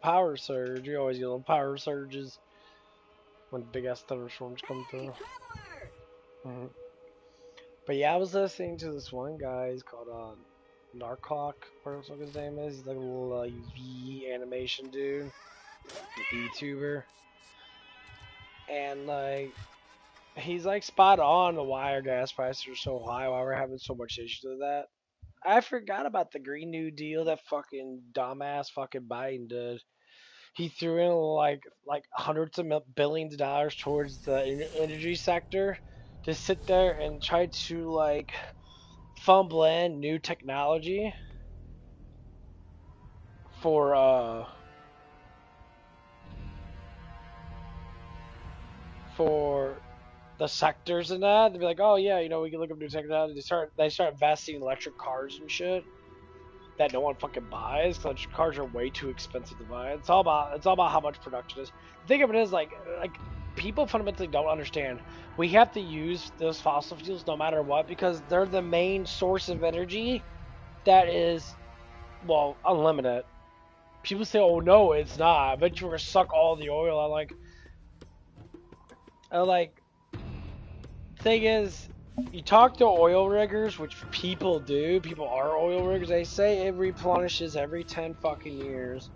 power surge. You always get little power surges when big ass thunderstorms come through. But yeah, I was listening to this one guy. He's called Narcock, or what his name is. He's like a little V animation dude, VTuber, and like he's like spot on the why our gas prices are so high, why we're having so much issues with that. I forgot about the Green New Deal that fucking dumbass fucking Biden did. He threw in like hundreds of billions of dollars towards the energy sector to sit there and try to like fumble in new technology for for the sectors and that. They'd be like, oh yeah, you know, we can look up new technology. They start investing in electric cars and shit that no one fucking buys because electric cars are way too expensive to buy. It's all about how much production is. The thing of it is like people fundamentally don't understand. We have to use those fossil fuels no matter what because they're the main source of energy that is, well, unlimited. People say, oh no, it's not. I bet you're gonna suck all the oil. I like thing is, you talk to oil riggers, which people do. People are oil riggers. They say it replenishes every 10 fucking years.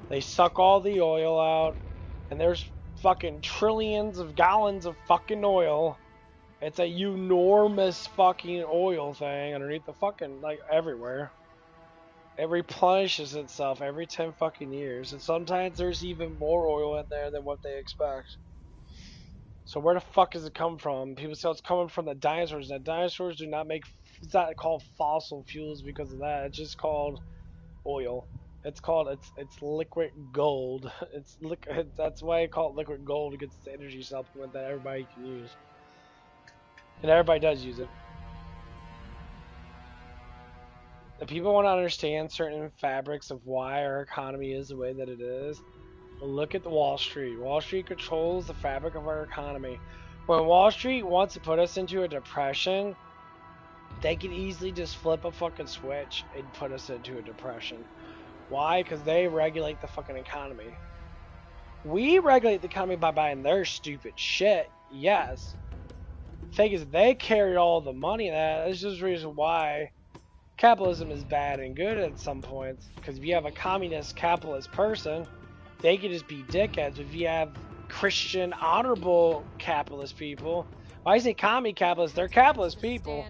They suck all the oil out, and there's fucking trillions of gallons of fucking oil. It's a enormous fucking oil thing underneath the fucking, like, everywhere. It replenishes itself every 10 fucking years, and sometimes there's even more oil in there than what they expect. So where the fuck does it come from? People say it's coming from the dinosaurs. The dinosaurs do not make. It's not called fossil fuels because of that. It's just called oil. It's liquid gold. It's liquid. That's why I call it liquid gold. It's the energy supplement that everybody can use, and everybody does use it. If people want to understand certain fabrics of why our economy is the way that it is, look at the Wall Street. Wall Street controls the fabric of our economy. When Wall Street wants to put us into a depression, they can easily just flip a fucking switch and put us into a depression. Why? Because they regulate the fucking economy. We regulate the economy by buying their stupid shit, yes. The thing is, they carry all the money in that. That's just the reason why capitalism is bad and good at some points. Because if you have a communist capitalist person, they can just be dickheads. If you have Christian, honorable capitalist people, when I say commie capitalists, they're capitalist people.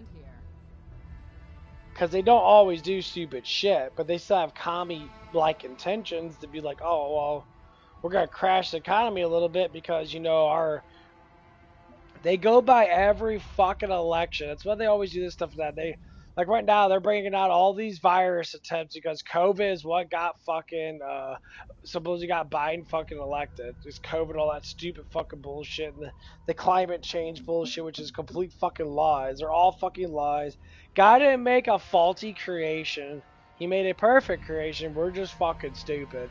Because they don't always do stupid shit, but they still have commie-like intentions to be like, oh, well, we're going to crash the economy a little bit because, you know, they go by every fucking election. That's why they always do this stuff that like right now, they're bringing out all these virus attempts because COVID is what got fucking, supposedly got Biden fucking elected. Just COVID, all that stupid fucking bullshit, and the climate change bullshit, which is complete fucking lies. They're all fucking lies. God didn't make a faulty creation. He made a perfect creation. We're just fucking stupid.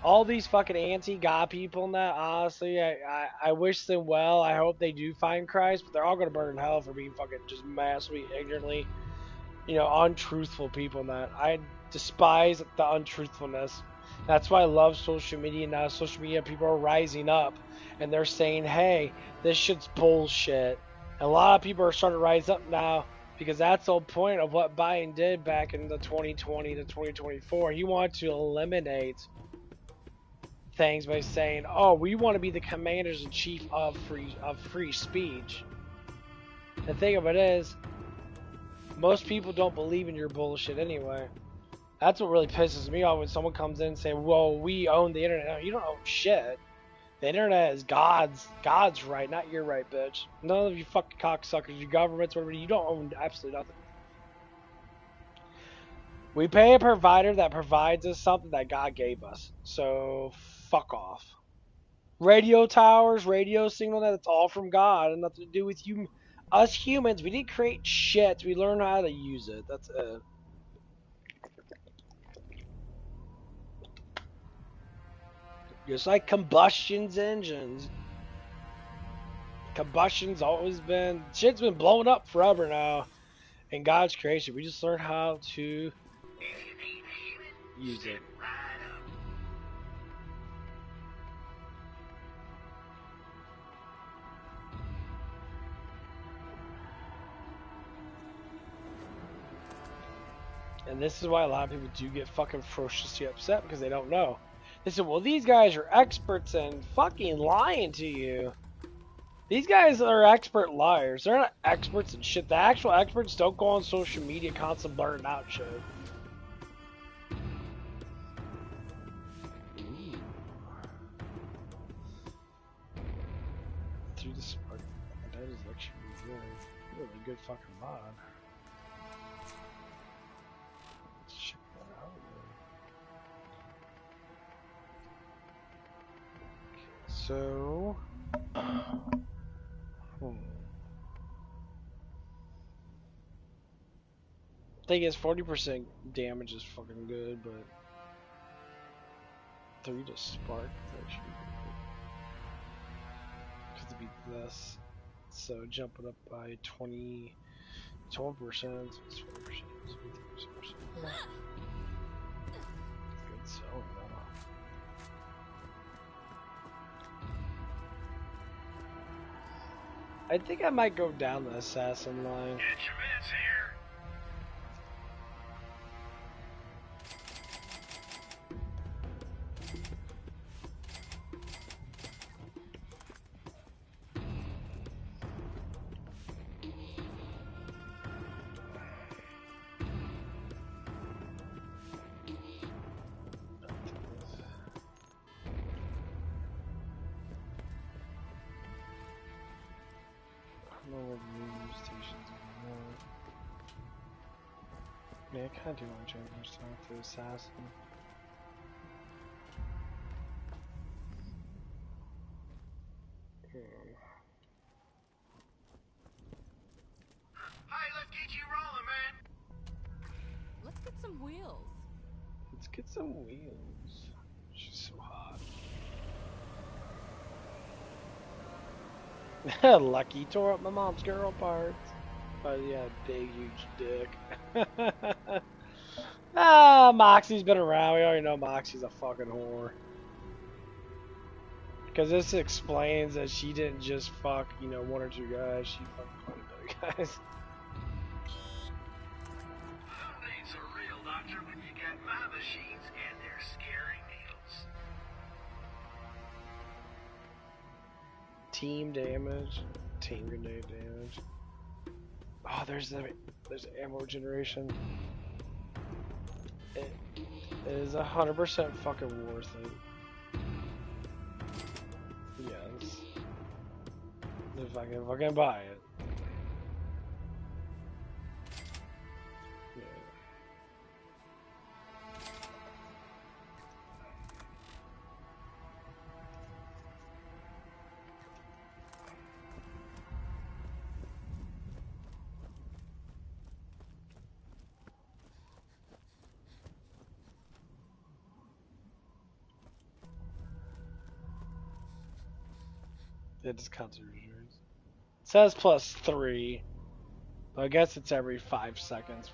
All these fucking anti-God people now, honestly, I wish them well. I hope they do find Christ, but they're all going to burn in hell for being fucking just massively ignorantly, you know, untruthful people in that. I despise the untruthfulness. That's why I love social media now. Social media people are rising up and they're saying, hey, this shit's bullshit. And a lot of people are starting to rise up now because that's the whole point of what Biden did back in the 2020 to 2024. He wanted to eliminate things by saying, oh, we want to be the commanders in chief of free speech. The thing of it is, most people don't believe in your bullshit anyway. That's what really pisses me off when someone comes in and say, well, we own the internet. No, you don't own shit. The internet is God's right, not your right, bitch. None of you fucking cocksuckers, your governments, whatever, you don't own absolutely nothing. We pay a provider that provides us something that God gave us. So, fuck off. Radio towers, radio signal, that's all from God and nothing to do with you. Us humans, we didn't create shit. We learn how to use it. That's it. Just like combustion's engines. Combustion's always been... Shit's been blowing up forever now. In God's creation. We just learn how to use it. And this is why a lot of people do get fucking ferociously upset because they don't know. They said, well, these guys are experts in fucking lying to you. These guys are expert liars. They're not experts in shit. The actual experts don't go on social media constantly blurting out shit. Ooh. Through the spark. That is actually really good fucking mod. Check that out. Okay, so. Thing is, 40% damage is fucking good, but 3 to spark that should be this. So jumping up by 12%, 20%. Good selling though. I think I might go down the assassin line. Get your meds here. Yeah, I kind of do want to change my stuff to assassin. Hey, let's get you rolling, man. Let's get some wheels. Let's get some wheels. She's so hot. Lucky tore up my mom's girl parts. But yeah, big huge dick. Moxie's been around. We already know Moxie's a fucking whore. Because this explains that she didn't just fuck, you know, 1 or 2 guys. She fucked quite a bit of guys. Who needs a real doctor when you got my machines and their scary needles? Team damage. Team grenade damage. Oh, there's ammo generation. It is 100% fucking worth it. Yes. If I can buy it. Yeah. It just counts as reserves. It says +3. But I guess it's every 5 seconds.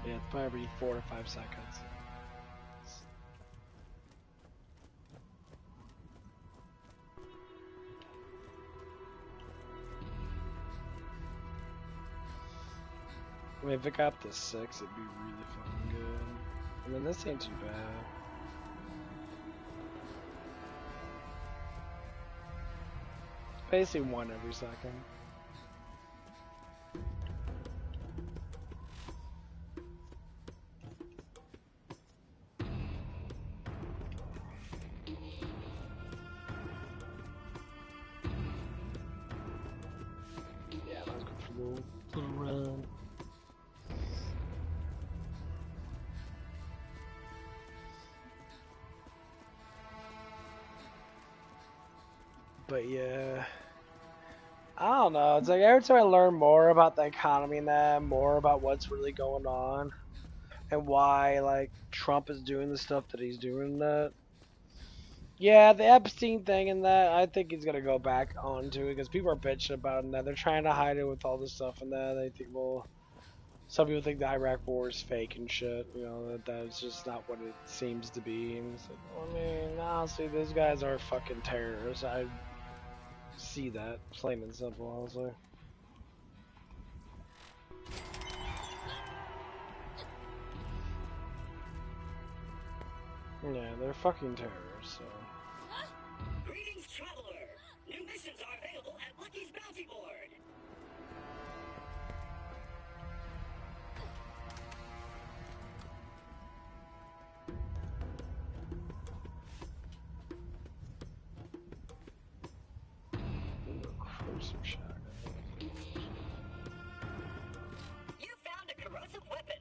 Yeah, it's probably every 4 to 5 seconds. I mean, if it got up to 6, it'd be really fucking good. I mean, this ain't too bad. Basically 1 every second. Yeah, let's go for a little run. But yeah, I don't know. It's like every time I learn more about the economy and that, more about what's really going on, and why like Trump is doing the stuff that he's doing. That yeah, the Epstein thing and that, I think he's gonna go back onto it because people are bitching about it and that. They're trying to hide it with all this stuff and that. They think, well, some people think the Iraq war is fake and shit. You know that's just not what it seems to be. And it's like, well, I mean, honestly, these guys are fucking terrorists. I see that, plain and simple, honestly. Yeah, they're fucking terrorists, so. Greetings, traveler! New missions are available at Lucky's Bounty Board! Corrosive shotgun. You found a corrosive weapon.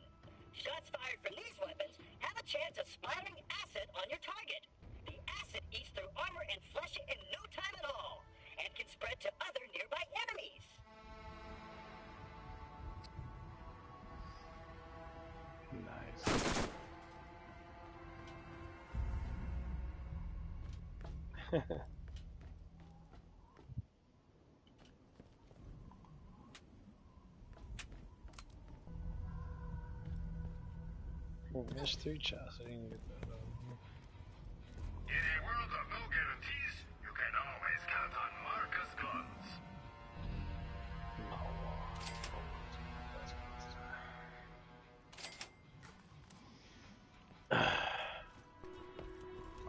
Shots fired from these weapons have a chance of splattering acid on your target. The acid eats through armor and flesh in no time at all, and can spread to other nearby enemies. Nice. Oh, there's 3 chests. I didn't get that. In a world of no guarantees, you can always count on Marcus guns.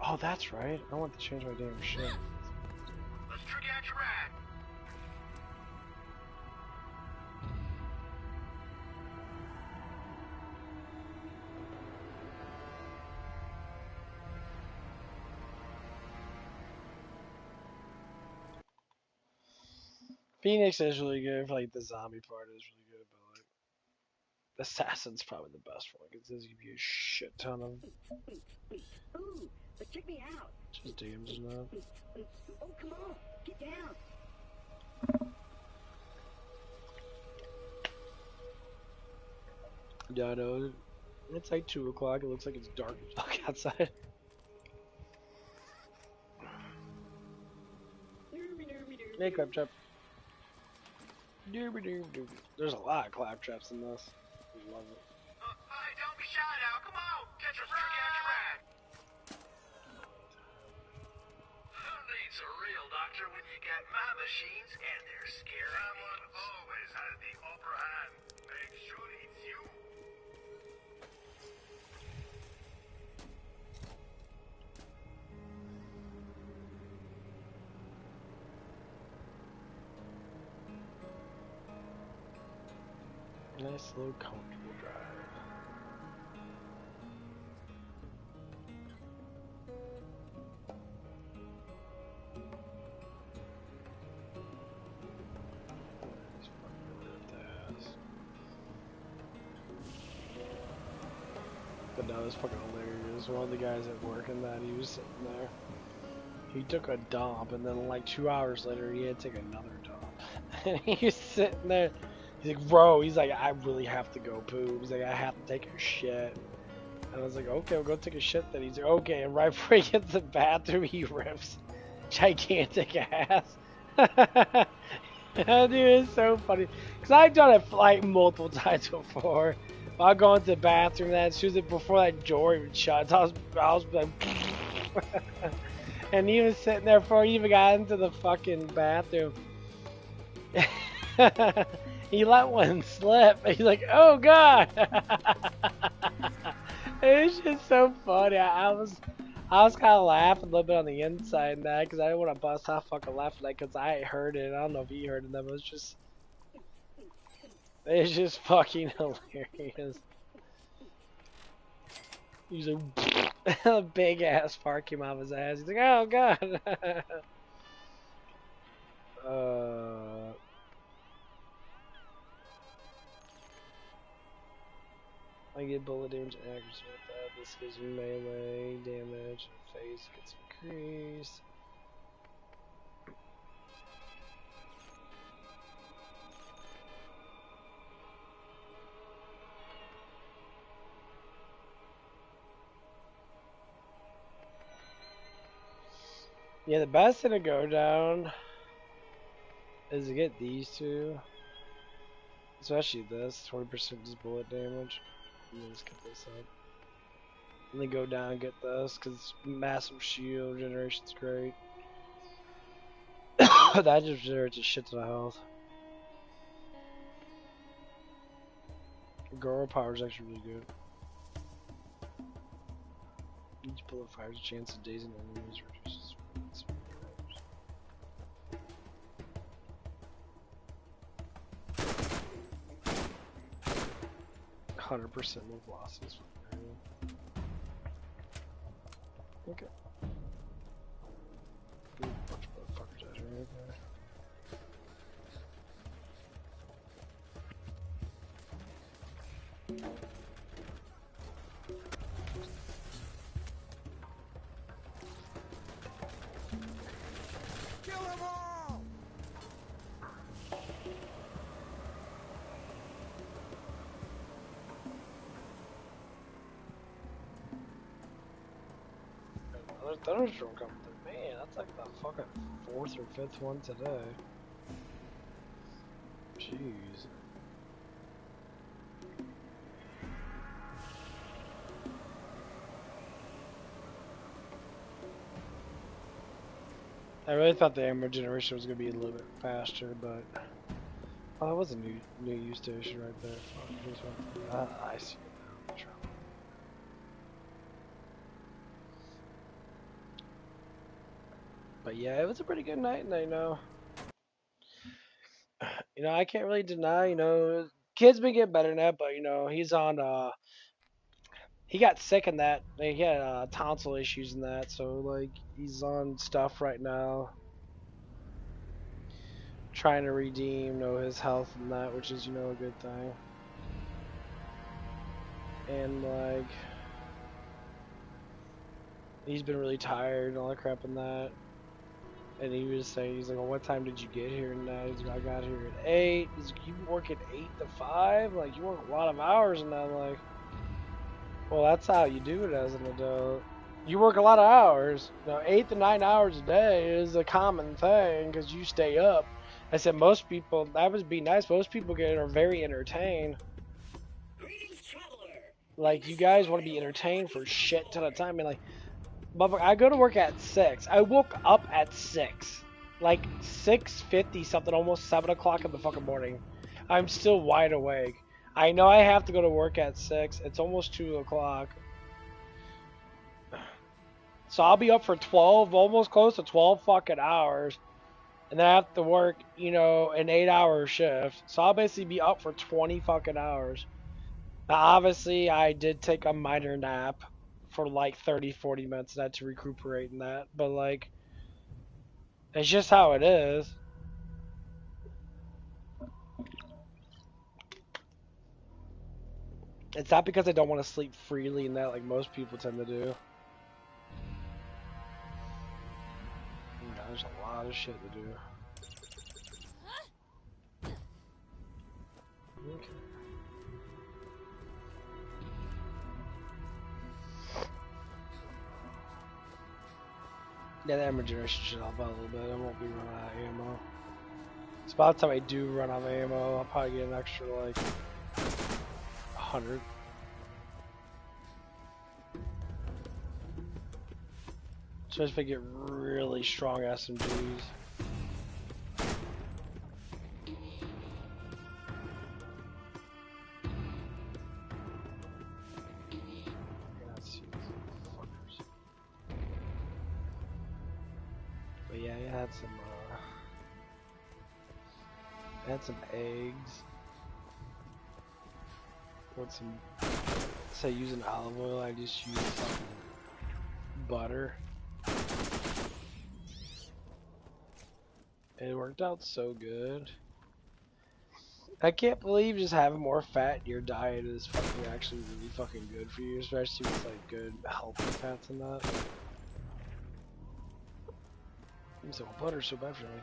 Oh, that's right. I want to change my damn shit. Let's trick out your ride. Phoenix is really good. Like the zombie part is really good, but like Assassin's probably the best one because it does give you a shit ton of Ooh, but check me out. just damage and that. Oh, come on, get down. Yeah, I know. It's like 2 o'clock. It looks like it's dark as fuck outside. Hey, Claptrap. There's a lot of claptraps in this. I love it. Hey, don't be shy now. Come on, catch a trick out your ride. Who needs a real doctor when you got my machines and they're scary? Someone always has the upper hand. Make sure it's you. Nice, low, comfortable drive. Nice, fucking ripped ass. But no, it's fucking hilarious. One of the guys at work and that, he was sitting there. He took a dump, and then like 2 hours later, he had to take another dump. And he was sitting there. He's like, bro, he's like, I really have to go poop. He's like, I have to take a shit. And I was like, okay, we'll go take a shit then. He's like, okay. And right before he gets to the bathroom, he rips gigantic ass. Dude, it's so funny. Because I've done it like multiple times before. I'll go into the bathroom, and as soon as before that door even shuts, I was like, and he was sitting there before he even got into the fucking bathroom. He let one slip. He's like, "Oh God!" It's just so funny. I was kind of laughing a little bit on the inside and that because I didn't want to bust out fucking laughing like because I heard it. I don't know if he heard it. But it's just fucking hilarious. He's like, a big ass fart came out of his ass. He's like, "Oh God." I get bullet damage and accuracy with that. This gives me melee damage. Face gets increased. Yeah, the best thing to go down is to get these two. Especially this, 20% just bullet damage. And then just get this up. And then go down and get this, because massive shield generation's great. That just generates a shit ton of health. Girl power is actually really good. Each bullet fires a chance of dazing enemies reduces. 100% move losses. Okay. Ooh, bunch of motherfuckers out here, okay. Kill them all! Another thunderstorm coming through. Man, that's like the fucking 4th or 5th one today. Jeez. I really thought the ammo generation was gonna be a little bit faster, but oh, that was a new use station right there. Fuck, here's one. I see it now. But yeah, it was a pretty good night, and I know, I can't really deny, kid's been getting better now, but he's on he got sick in that. Like, he had tonsil issues in that, so like he's on stuff right now, trying to redeem, his health and that, which is a good thing. And like he's been really tired and all that crap and that. And he was saying, he's like, well, what time did you get here? And he's like, I got here at 8. He's like, you work at 8 to 5? Like, you work a lot of hours. And I'm like, well, that's how you do it as an adult. You work a lot of hours. 8 to 9 hours a day is a common thing because you stay up. I said, most people, that would be nice. Most people are very entertained. Greetings, traveler. Like, you guys want to be entertained for shit ton of time. And like, I go to work at 6. I woke up at 6. Like 6:50 something, almost 7 o'clock in the fucking morning. I'm still wide awake. I know I have to go to work at 6. It's almost 2 o'clock. So I'll be up for 12, almost close to 12 fucking hours. And then I have to work, an 8-hour shift. So I'll basically be up for 20 fucking hours. Now, obviously, I did take a minor nap for like 30-40 minutes and had to recuperate in that, but like it's just how it is. It's not because I don't want to sleep freely and that like most people tend to do. There's a lot of shit to do. Okay. Yeah, the ammo generation should help out a little bit. I won't be running out of ammo. It's about the time I do run out of ammo, I'll probably get an extra like 100. Especially if I get really strong SMGs. But yeah, I had some eggs. With some, say using olive oil, I just use butter. It worked out so good. I can't believe just having more fat in your diet is fucking actually really fucking good for you, especially with like good healthy fats in that. So butter's so bad for me.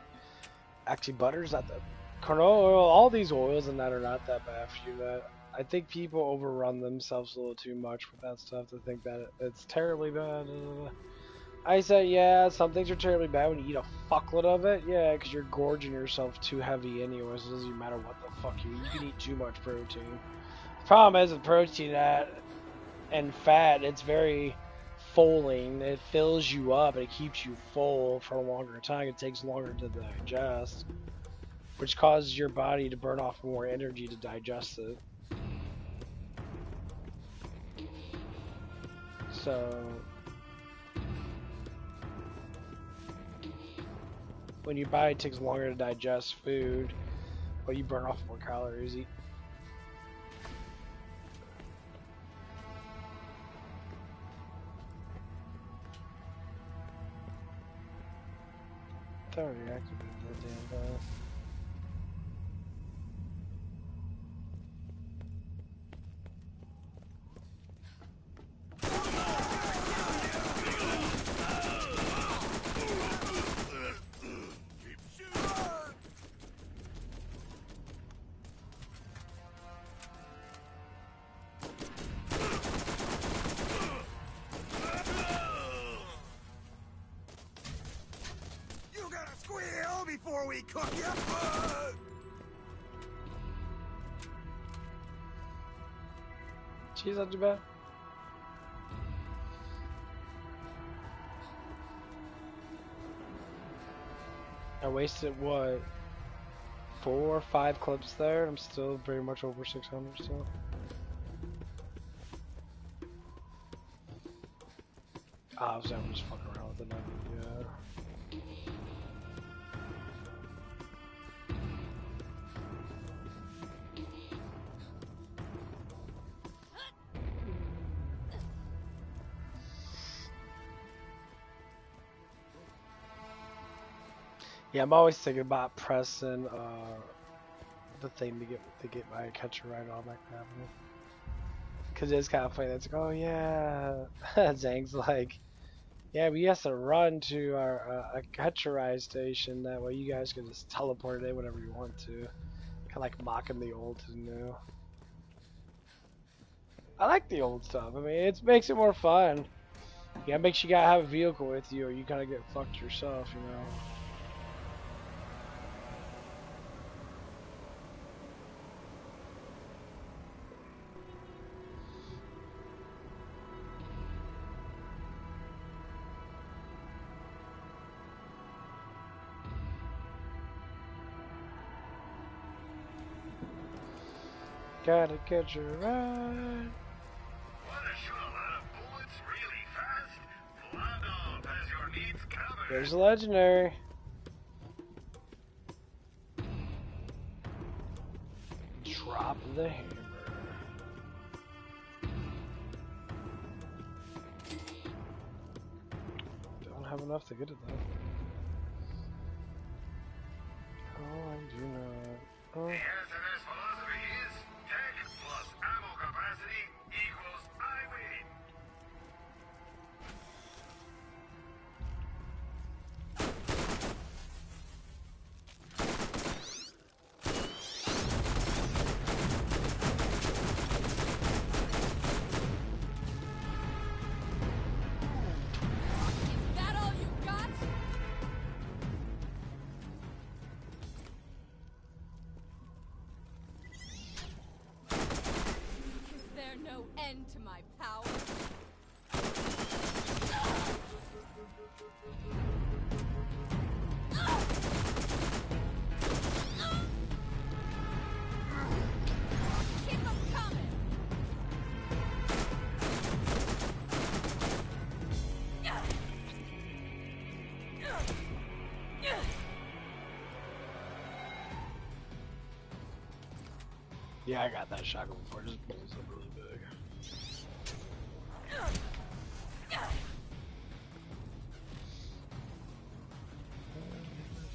Actually, butter's not that. Canola oil, all these oils and that are not that bad for you. That I think people overrun themselves a little too much with that stuff to think that it's terribly bad. I say, yeah, some things are terribly bad when you eat a fuckload of it. Yeah, because you're gorging yourself too heavy anyways. It doesn't matter what the fuck you eat. You can eat too much protein. The problem is with protein and fat, it's very fulling. It fills you up. It keeps you full for a longer time. It takes longer to digest, which causes your body to burn off more energy to digest it. So when you buy, it takes longer to digest food, but you burn off more calories. I already activated that damn guy. You gotta squeal before we cook you. She's not too bad. I wasted what, 4 or 5 clips there. I'm still very much over 600 still. Obviously, I'm just fucking around with it. Yeah. Yeah, I'm always thinking about pressing the thing to get my catcher right on that crap. Cause it's kind of funny. That's like, oh yeah, Zhang's like, yeah, we have to run to our a catcher station. That way, you guys can just teleport it whenever you want to. Kind of like mocking the old to the new. I like the old stuff. I mean, it makes it more fun. Yeah, it makes you gotta have a vehicle with you, or you kind of get fucked yourself, you know. Gotta catch a ride. Wanna shoot a lot of bullets really fast? Flandolf has your needs covered. There's a legendary. Drop the hammer. Don't have enough to get it though. Oh, I do not. Oh. The SNS philosophy is tech plus ammo capacity equals I win. Is that all you got? Is there no end to my power? Keep them coming! Yeah, I got that shotgun before. It just blows up really big.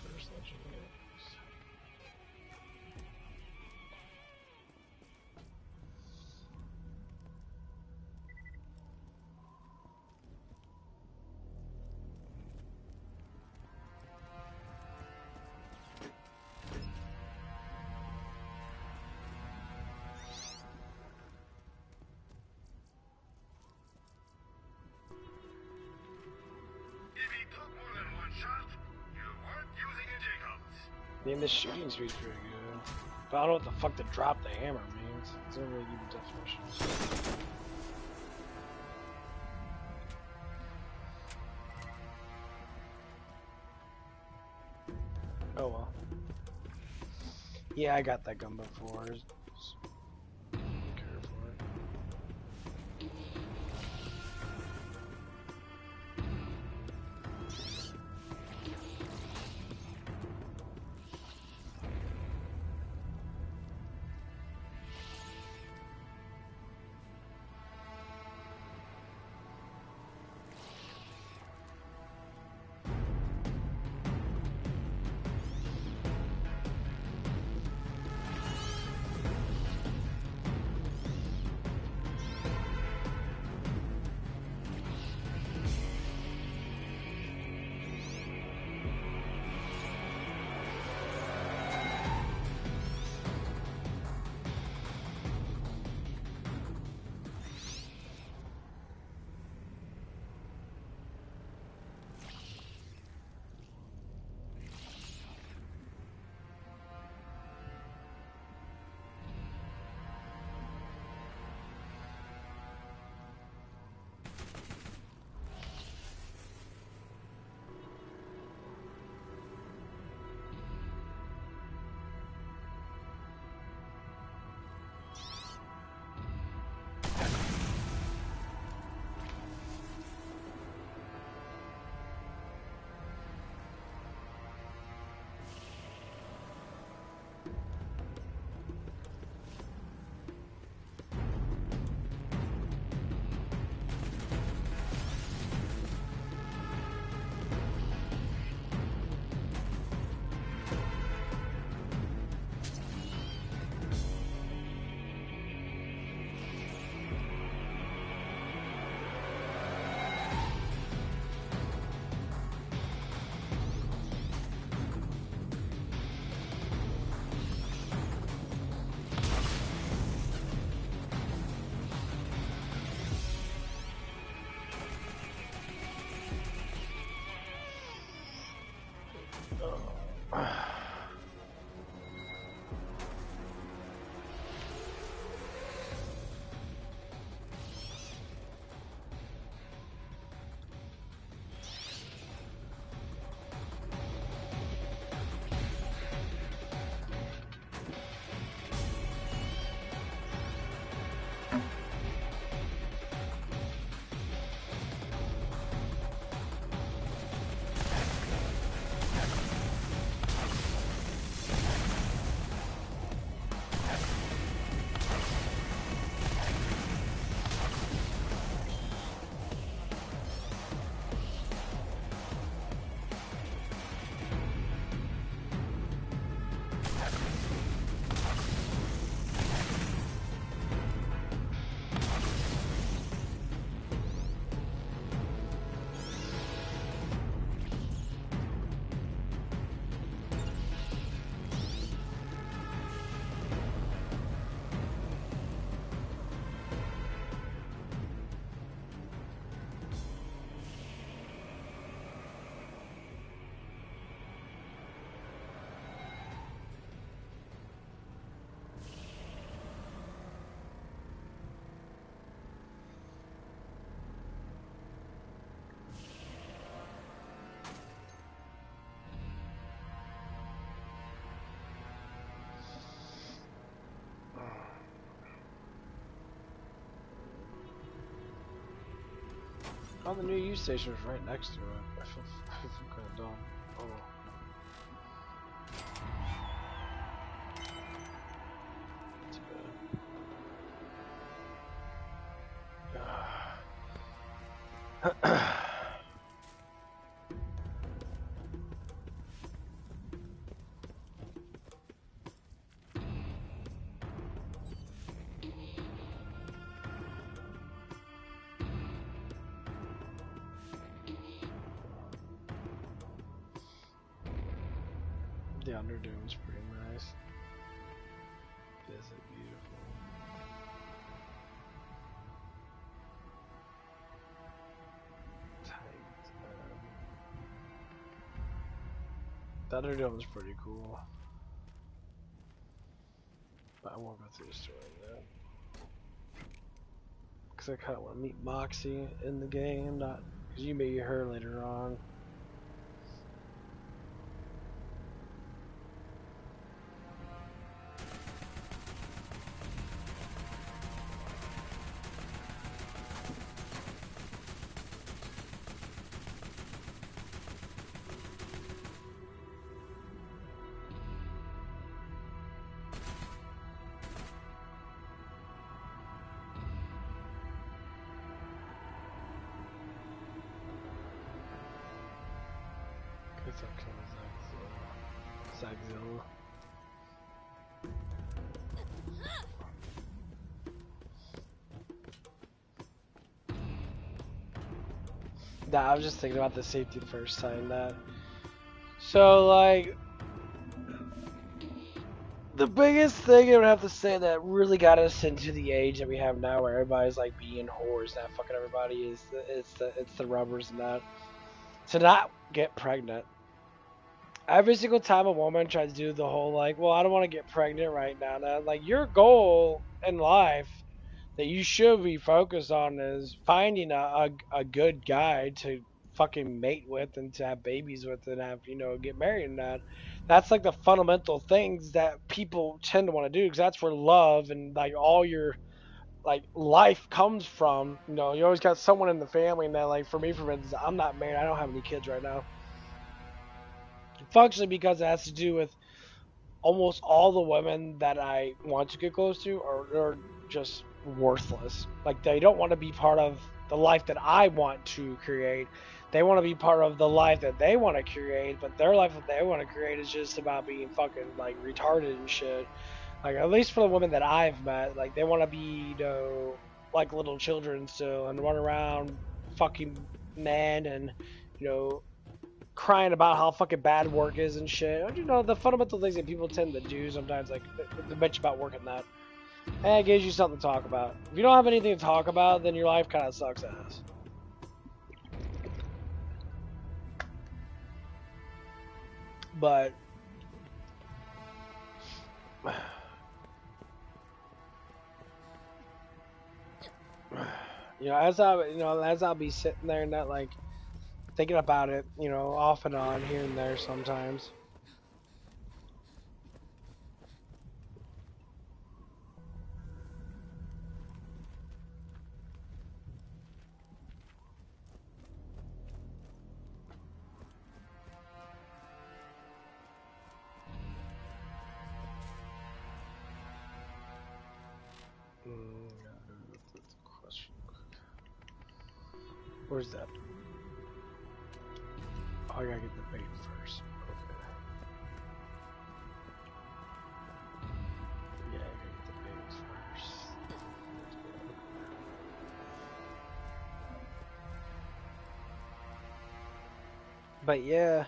First legendary. If he took more than one shot, you weren't using a Jacobs. I mean, the shooting speed's pretty good. But I don't know what the fuck to drop the hammer means. It doesn't really give you definitions. Oh well. Yeah, I got that gun before. Just care for it. Oh, the new use station is right next to it. I feel kind of dumb. Oh. Too bad. The Underdome's pretty nice. Is it beautiful? Tight. The Underdome's pretty cool. But I won't go through the story yet. Because I kind of want to meet Moxie in the game, not because you meet her later on. Zagzilla. Nah, I was just thinking about the safety the first time that. So like, the biggest thing I would have to say that really got us into the age that we have now, where everybody's like being whores, not fucking everybody, is it's the rubbers and that. To not get pregnant. Every single time a woman tries to do the whole like, well, I don't want to get pregnant right now. Now, like your goal in life that you should be focused on is finding a good guy to fucking mate with and to have babies with and have, you know, get married and that. That's like the fundamental things that people tend to want to do because that's where love and like all your like life comes from. You know, you always got someone in the family and that, like for me, for instance, I'm not married. I don't have any kids right now. Functionally because it has to do with almost all the women that I want to get close to are just worthless. Like they don't want to be part of the life that I want to create. They want to be part of the life that they want to create, but their life that they want to create is just about being fucking like retarded and shit. Like at least for the women that I've met, like they want to be, you know, like little children still and run around fucking men and, you know, crying about how fucking bad work is and shit. You know, the fundamental things that people tend to do sometimes, like the bitch about work and that. And it gives you something to talk about. If you don't have anything to talk about, then your life kind of sucks ass. But you know, as I'll be sitting there and that, like thinking about it, you know, off and on here and there sometimes. Where's that? Oh, I gotta get the bait first. Okay. Yeah, I gotta get the bait first. But yeah.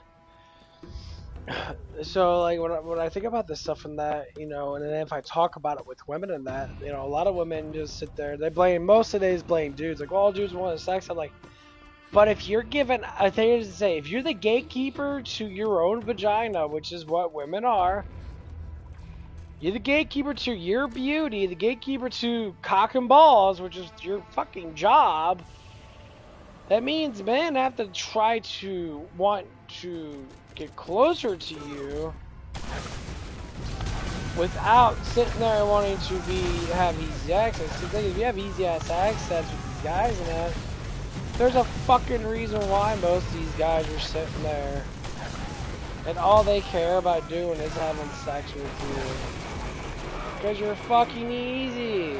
So like when I think about this stuff and that, you know, and then if I talk about it with women and that, you know, a lot of women just sit there. They blame most of the days blame dudes. Like, well, all dudes want sex. I'm like, but if you're given, I think to say, if you're the gatekeeper to your own vagina, which is what women are, you're the gatekeeper to your beauty, the gatekeeper to cock and balls, which is your fucking job. That means men have to try to want to get closer to you without sitting there wanting to have easy access. The thing is, if you have easy ass access with these guys and that, There's a fucking reason why most of these guys are sitting there. And all they care about doing is having sex with you. Because you're fucking easy.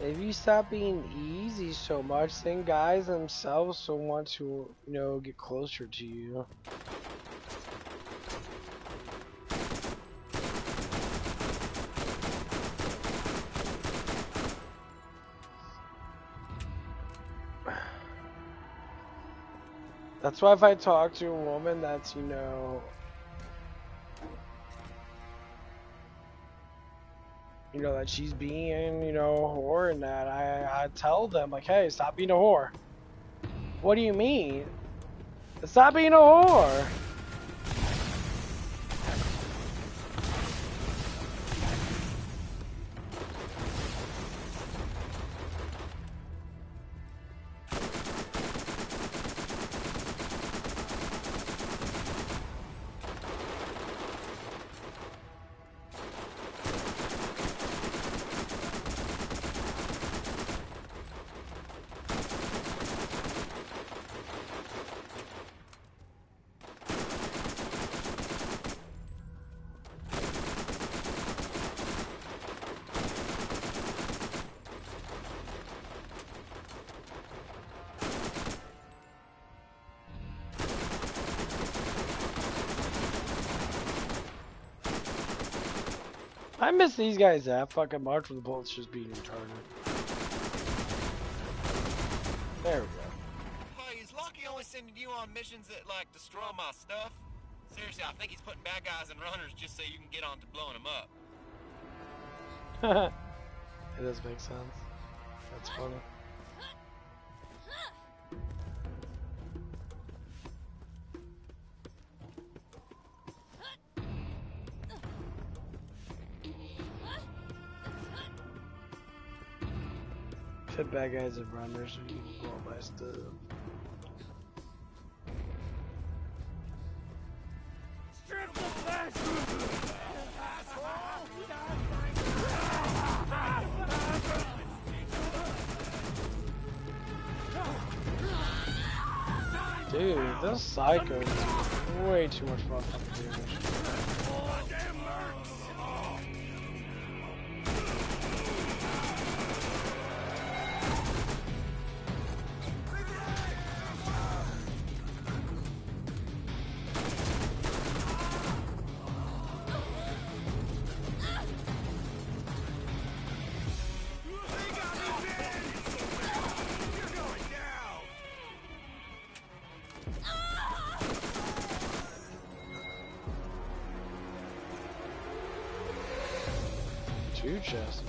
If you stop being easy so much, then guys themselves will want to, you know, get closer to you. That's why if I talk to a woman that's, you know, that she's being, you know, a whore and that, I tell them, like, hey, stop being a whore. What do you mean? Stop being a whore. I miss these guys that fucking much with the bullets just being retarded. There we go. Hey, is Lucky only sending you on missions that, like, destroy my stuff? Seriously, I think he's putting bad guys and runners just so you can get on to blowing them up. It does make sense. That's funny. Said bad guys and runners, so you can go all my stuff. Strip the flesh! Dude, those psychos do way too much fucking damage. Two chests.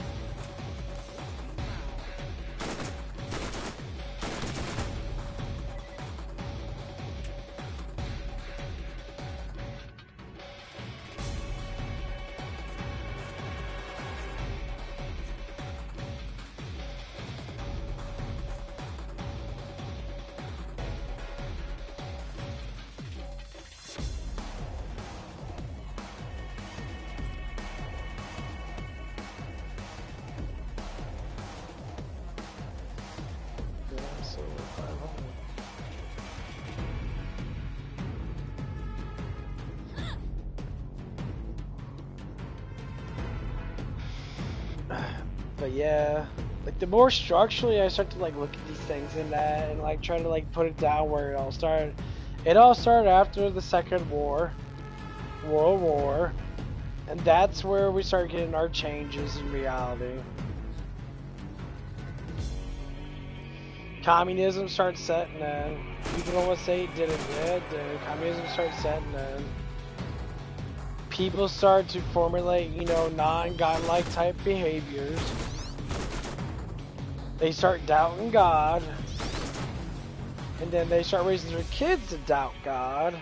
But yeah, like the more structurally I start to like look at these things and that and like try to like put it down where it all started. It all started after the Second World War, and that's where we start getting our changes in reality. Communism starts setting in. People always say it didn't, yeah, it did. Communism starts setting in. People start to formulate, you know, non-godlike type behaviors. They start doubting God. And then they start raising their kids to doubt God.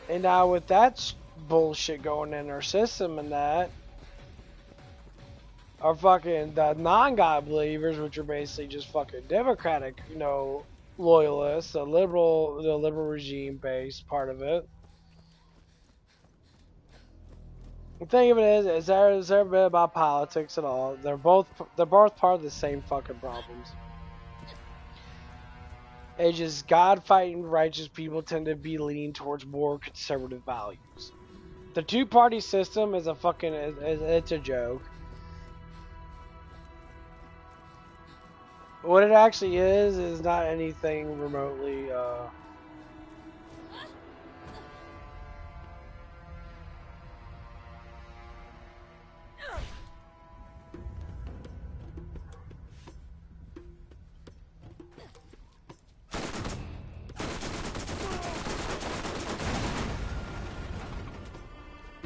And now with that bullshit going in our system and that, our fucking the non-God believers, which are basically just fucking Democratic, loyalists, the liberal regime based part of it. The thing of it is there a bit about politics at all? They're both part of the same fucking problems. It's just God fighting righteous people tend to be leaning towards more conservative values. The two-party system is a fucking it's a joke. What it actually is not anything remotely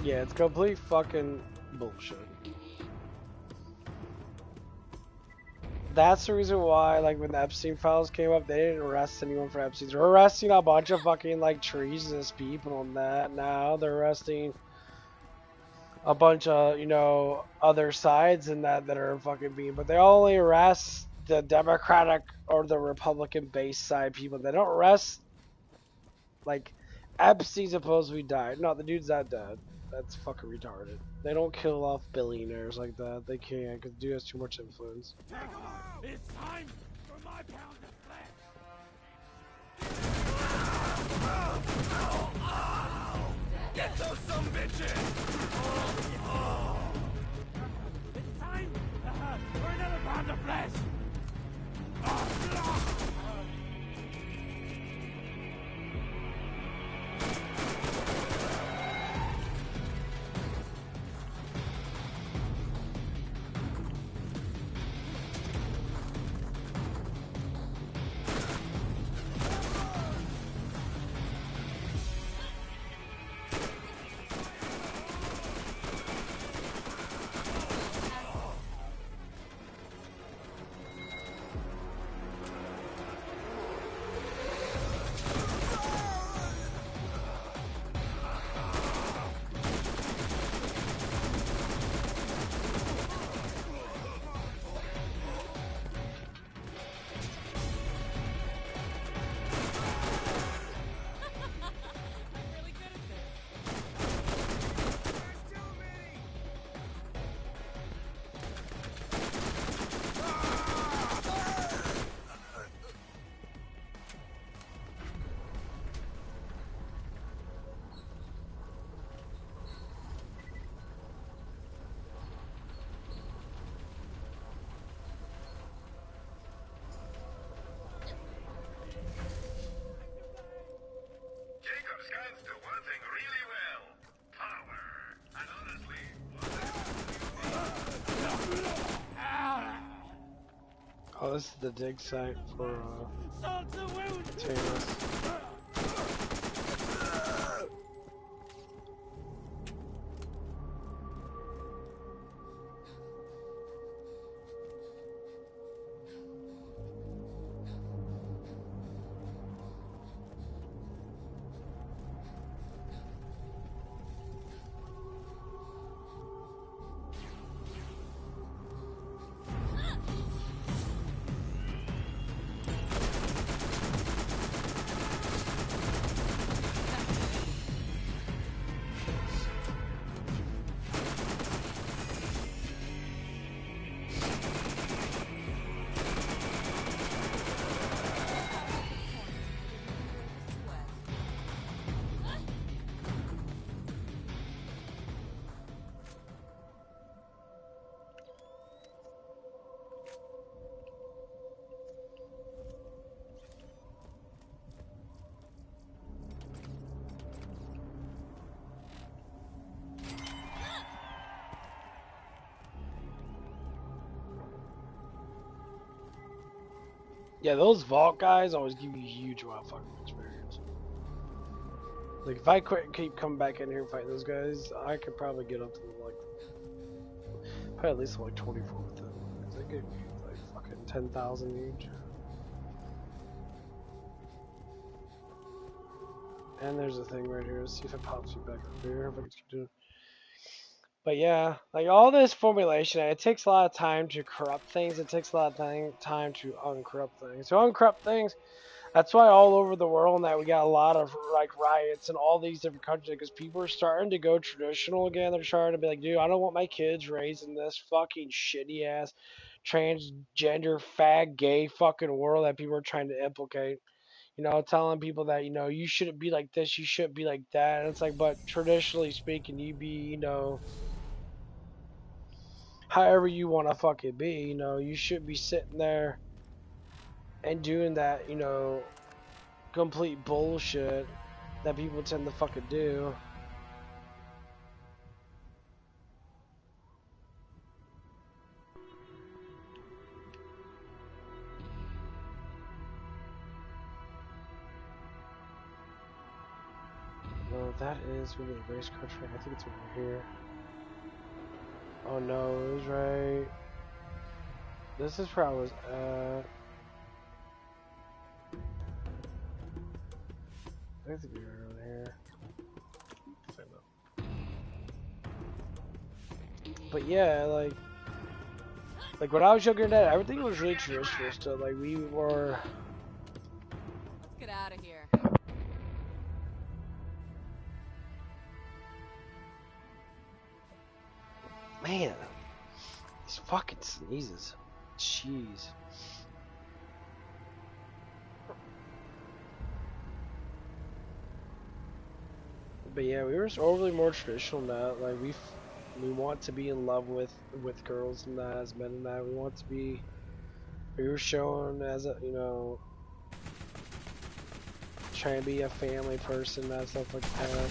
yeah, it's complete fucking bullshit. That's the reason why, like, when the Epstein files came up, they didn't arrest anyone for Epstein. They're arresting a bunch of fucking, like, treasonous people and that now. They're arresting a bunch of, other sides and that are fucking being, but they only arrest the Democratic or the Republican based side people. They don't arrest, like, Epstein supposedly died. No, the dude's not dead. That's fucking retarded. They don't kill off billionaires like that. They can't, because the dude has too much influence. It's time for my pound of flesh. Get those some bitches! It's time for another pound of flesh. Oh, this is the dig site for potatoes. Yeah, those vault guys always give you a huge amount of fucking experience. Like if I quit and keep coming back in here and fighting those guys, I could probably get up to like probably at least like 24 with them. Cause they give me like fucking 10,000 each. And there's a thing right here. Let's see if it pops me back up here. If I can do it. But yeah, like all this formulation, it takes a lot of time to corrupt things. It takes a lot of time to uncorrupt things. To uncorrupt things, that's why all over the world now we got a lot of like riots in all these different countries because people are starting to go traditional again. They're starting to be like, dude, I don't want my kids raised in this fucking shitty ass transgender fag gay fucking world that people are trying to implicate. You know, telling people that, you know, you shouldn't be like this, you shouldn't be like that. And it's like, but traditionally speaking, you be, you know, however you want to fucking be, you know, you should be sitting there and doing that, you know, complete bullshit that people tend to fucking do. No, that is really a race country. I think it's over here. Oh no, it was right. This is where I was at. I have to be around here. But yeah, like when I was younger than that, everything was really traditional still. Like we were. Let's get out of here. Man, these fucking sneezes. Jeez. But yeah, we were overly more traditional now. Like we want to be in love with girls and that as men and that. We want to be. We were shown as a, you know, trying to be a family person, that stuff like that.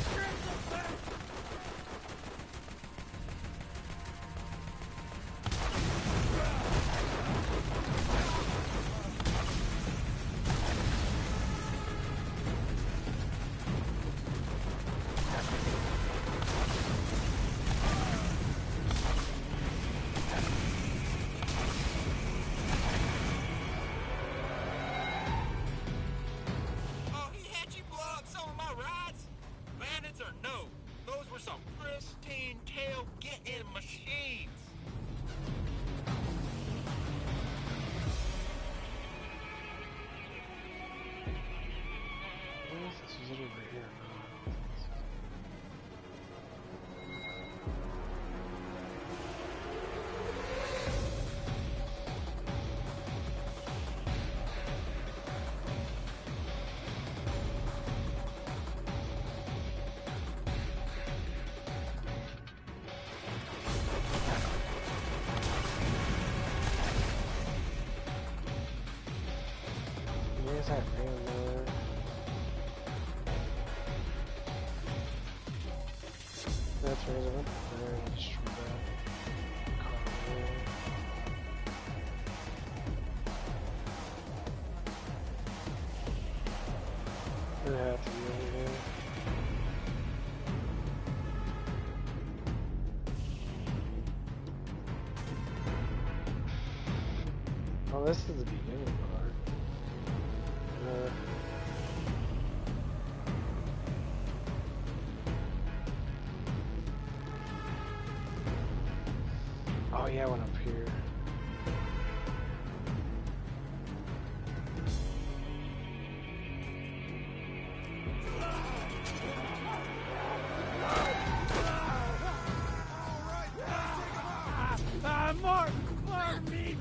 Where's that man there? That's where I went there and destroyed that car. Gonna have to be over here. Oh, this is the beginning part. Oh yeah, I went up here. Mark me!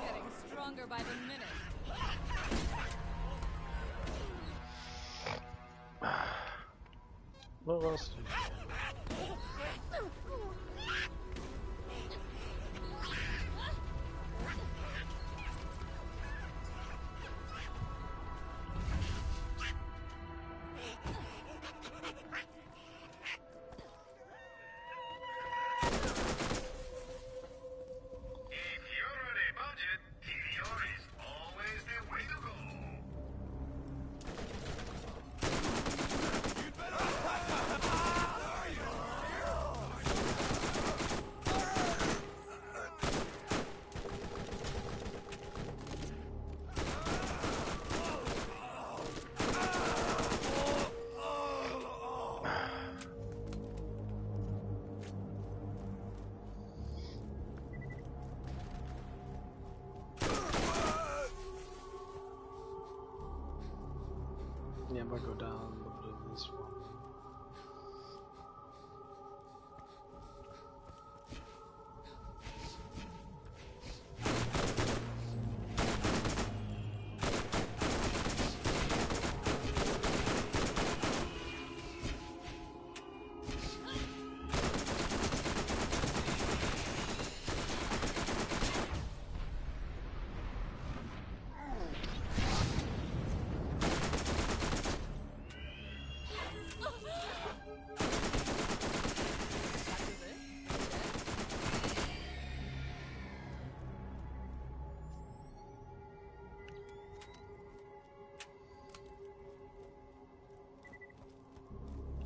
Getting stronger by the minute. What else do you Yeah, I'm gonna go down a little bit of this one.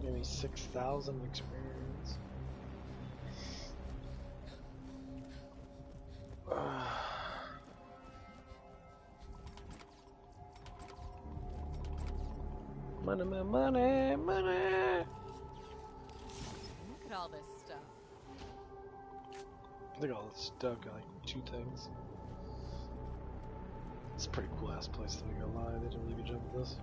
Give me 6,000 experience. Money, money, money. Look at all this stuff. I think all this stuff got like 2 things. It's a pretty cool ass place, to be gonna lie. They didn't leave you jump with this.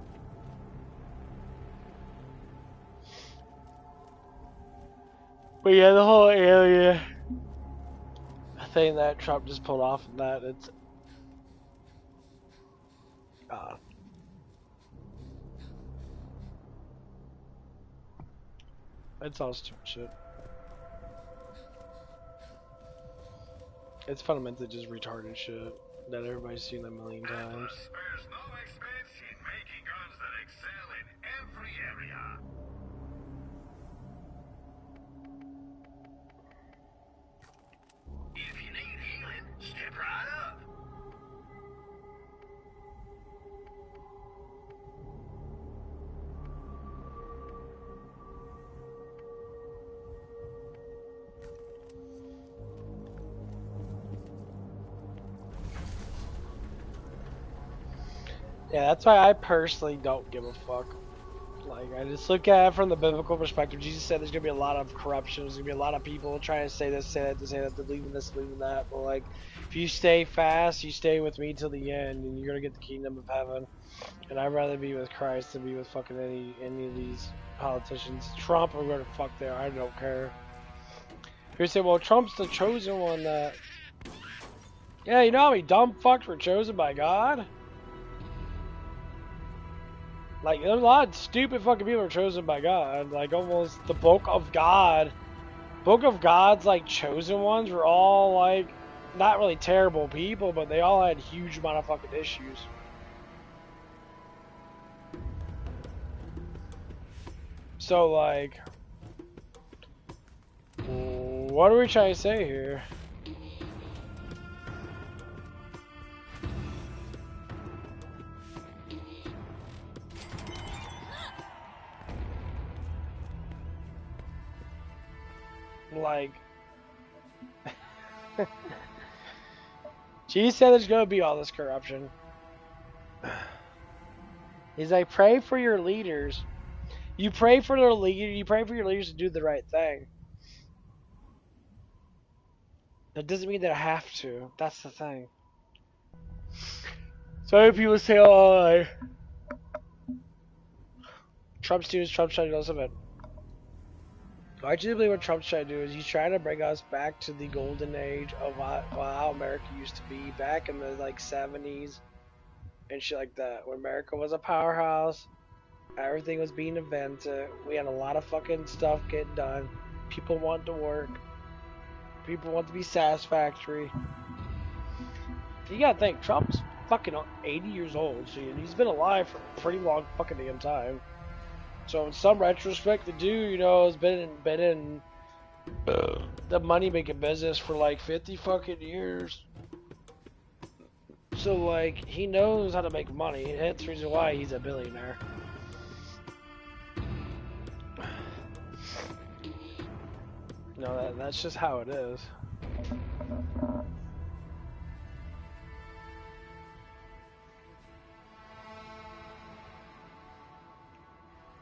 But yeah, the whole area thing that Trump just pulled off of that, it's it's all stupid shit. It's fundamentally just retarded shit that everybody's seen a million times. Spares no expense in making guns that excel in every area. If you need healing, step right up. Yeah, that's why I personally don't give a fuck. Like, I just look at it from the biblical perspective. Jesus said there's gonna be a lot of corruption. There's gonna be a lot of people trying to say this, say that, to say that, believing this, believing that. But like, if you stay fast, you stay with me till the end, and you're gonna get the kingdom of heaven. And I'd rather be with Christ than be with fucking any of these politicians. Trump or whoever the fuck they are, I don't care. You say, well, Trump's the chosen one that. Yeah, you know how many dumb fucks were chosen by God? Like, there's a lot of stupid fucking people are chosen by God. Like, almost the bulk of God. Book of God's, like, chosen ones were all, like, not really terrible people, but they all had huge amount of fucking issues. So, like, what are we trying to say here? Like, Jesus said there's gonna be all this corruption. He's like, pray for your leaders. You pray for their leader. You pray for your leaders to do the right thing. That doesn't mean they have to. That's the thing. So many people say, "Oh, Trump's doing Trump's trying to do something." I actually believe what Trump's trying to do is he's trying to bring us back to the golden age of how America used to be back in the like 70s and shit like that, when America was a powerhouse. Everything was being invented. We had a lot of fucking stuff getting done. People want to work. People want to be satisfactory. You gotta think, Trump's fucking 80 years old, so he's been alive for a pretty long fucking damn time. So in some retrospect, the dude, you know, has been in the money making business for like 50 fucking years. So like, he knows how to make money. That's the reason why he's a billionaire. No, that's just how it is.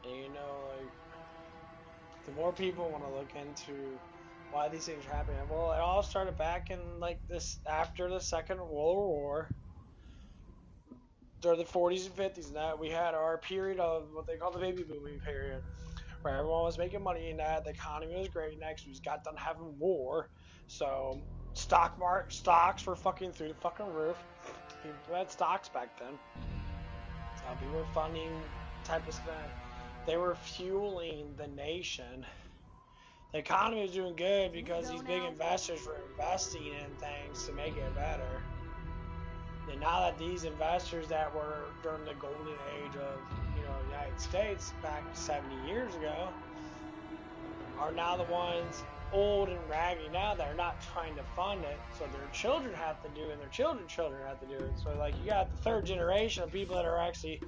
And you know, like, the more people want to look into why these things are happening, well, it all started back in like this after the Second World War. during the 40s and 50s and that, we had our period of what they call the baby booming period, where everyone was making money in that. The economy was great next. We just got done having war. So stocks were fucking through the fucking roof. People had stocks back then. People were funding type of stuff. They were fueling the nation. The economy was doing good because these big investors were investing in things to make it better. And now that these investors that were during the golden age of, the United States back 70 years ago are now the ones old and raggy now that are not trying to fund it, so their children have to do it, and their children have to do it. So like you got the third generation of people that are actually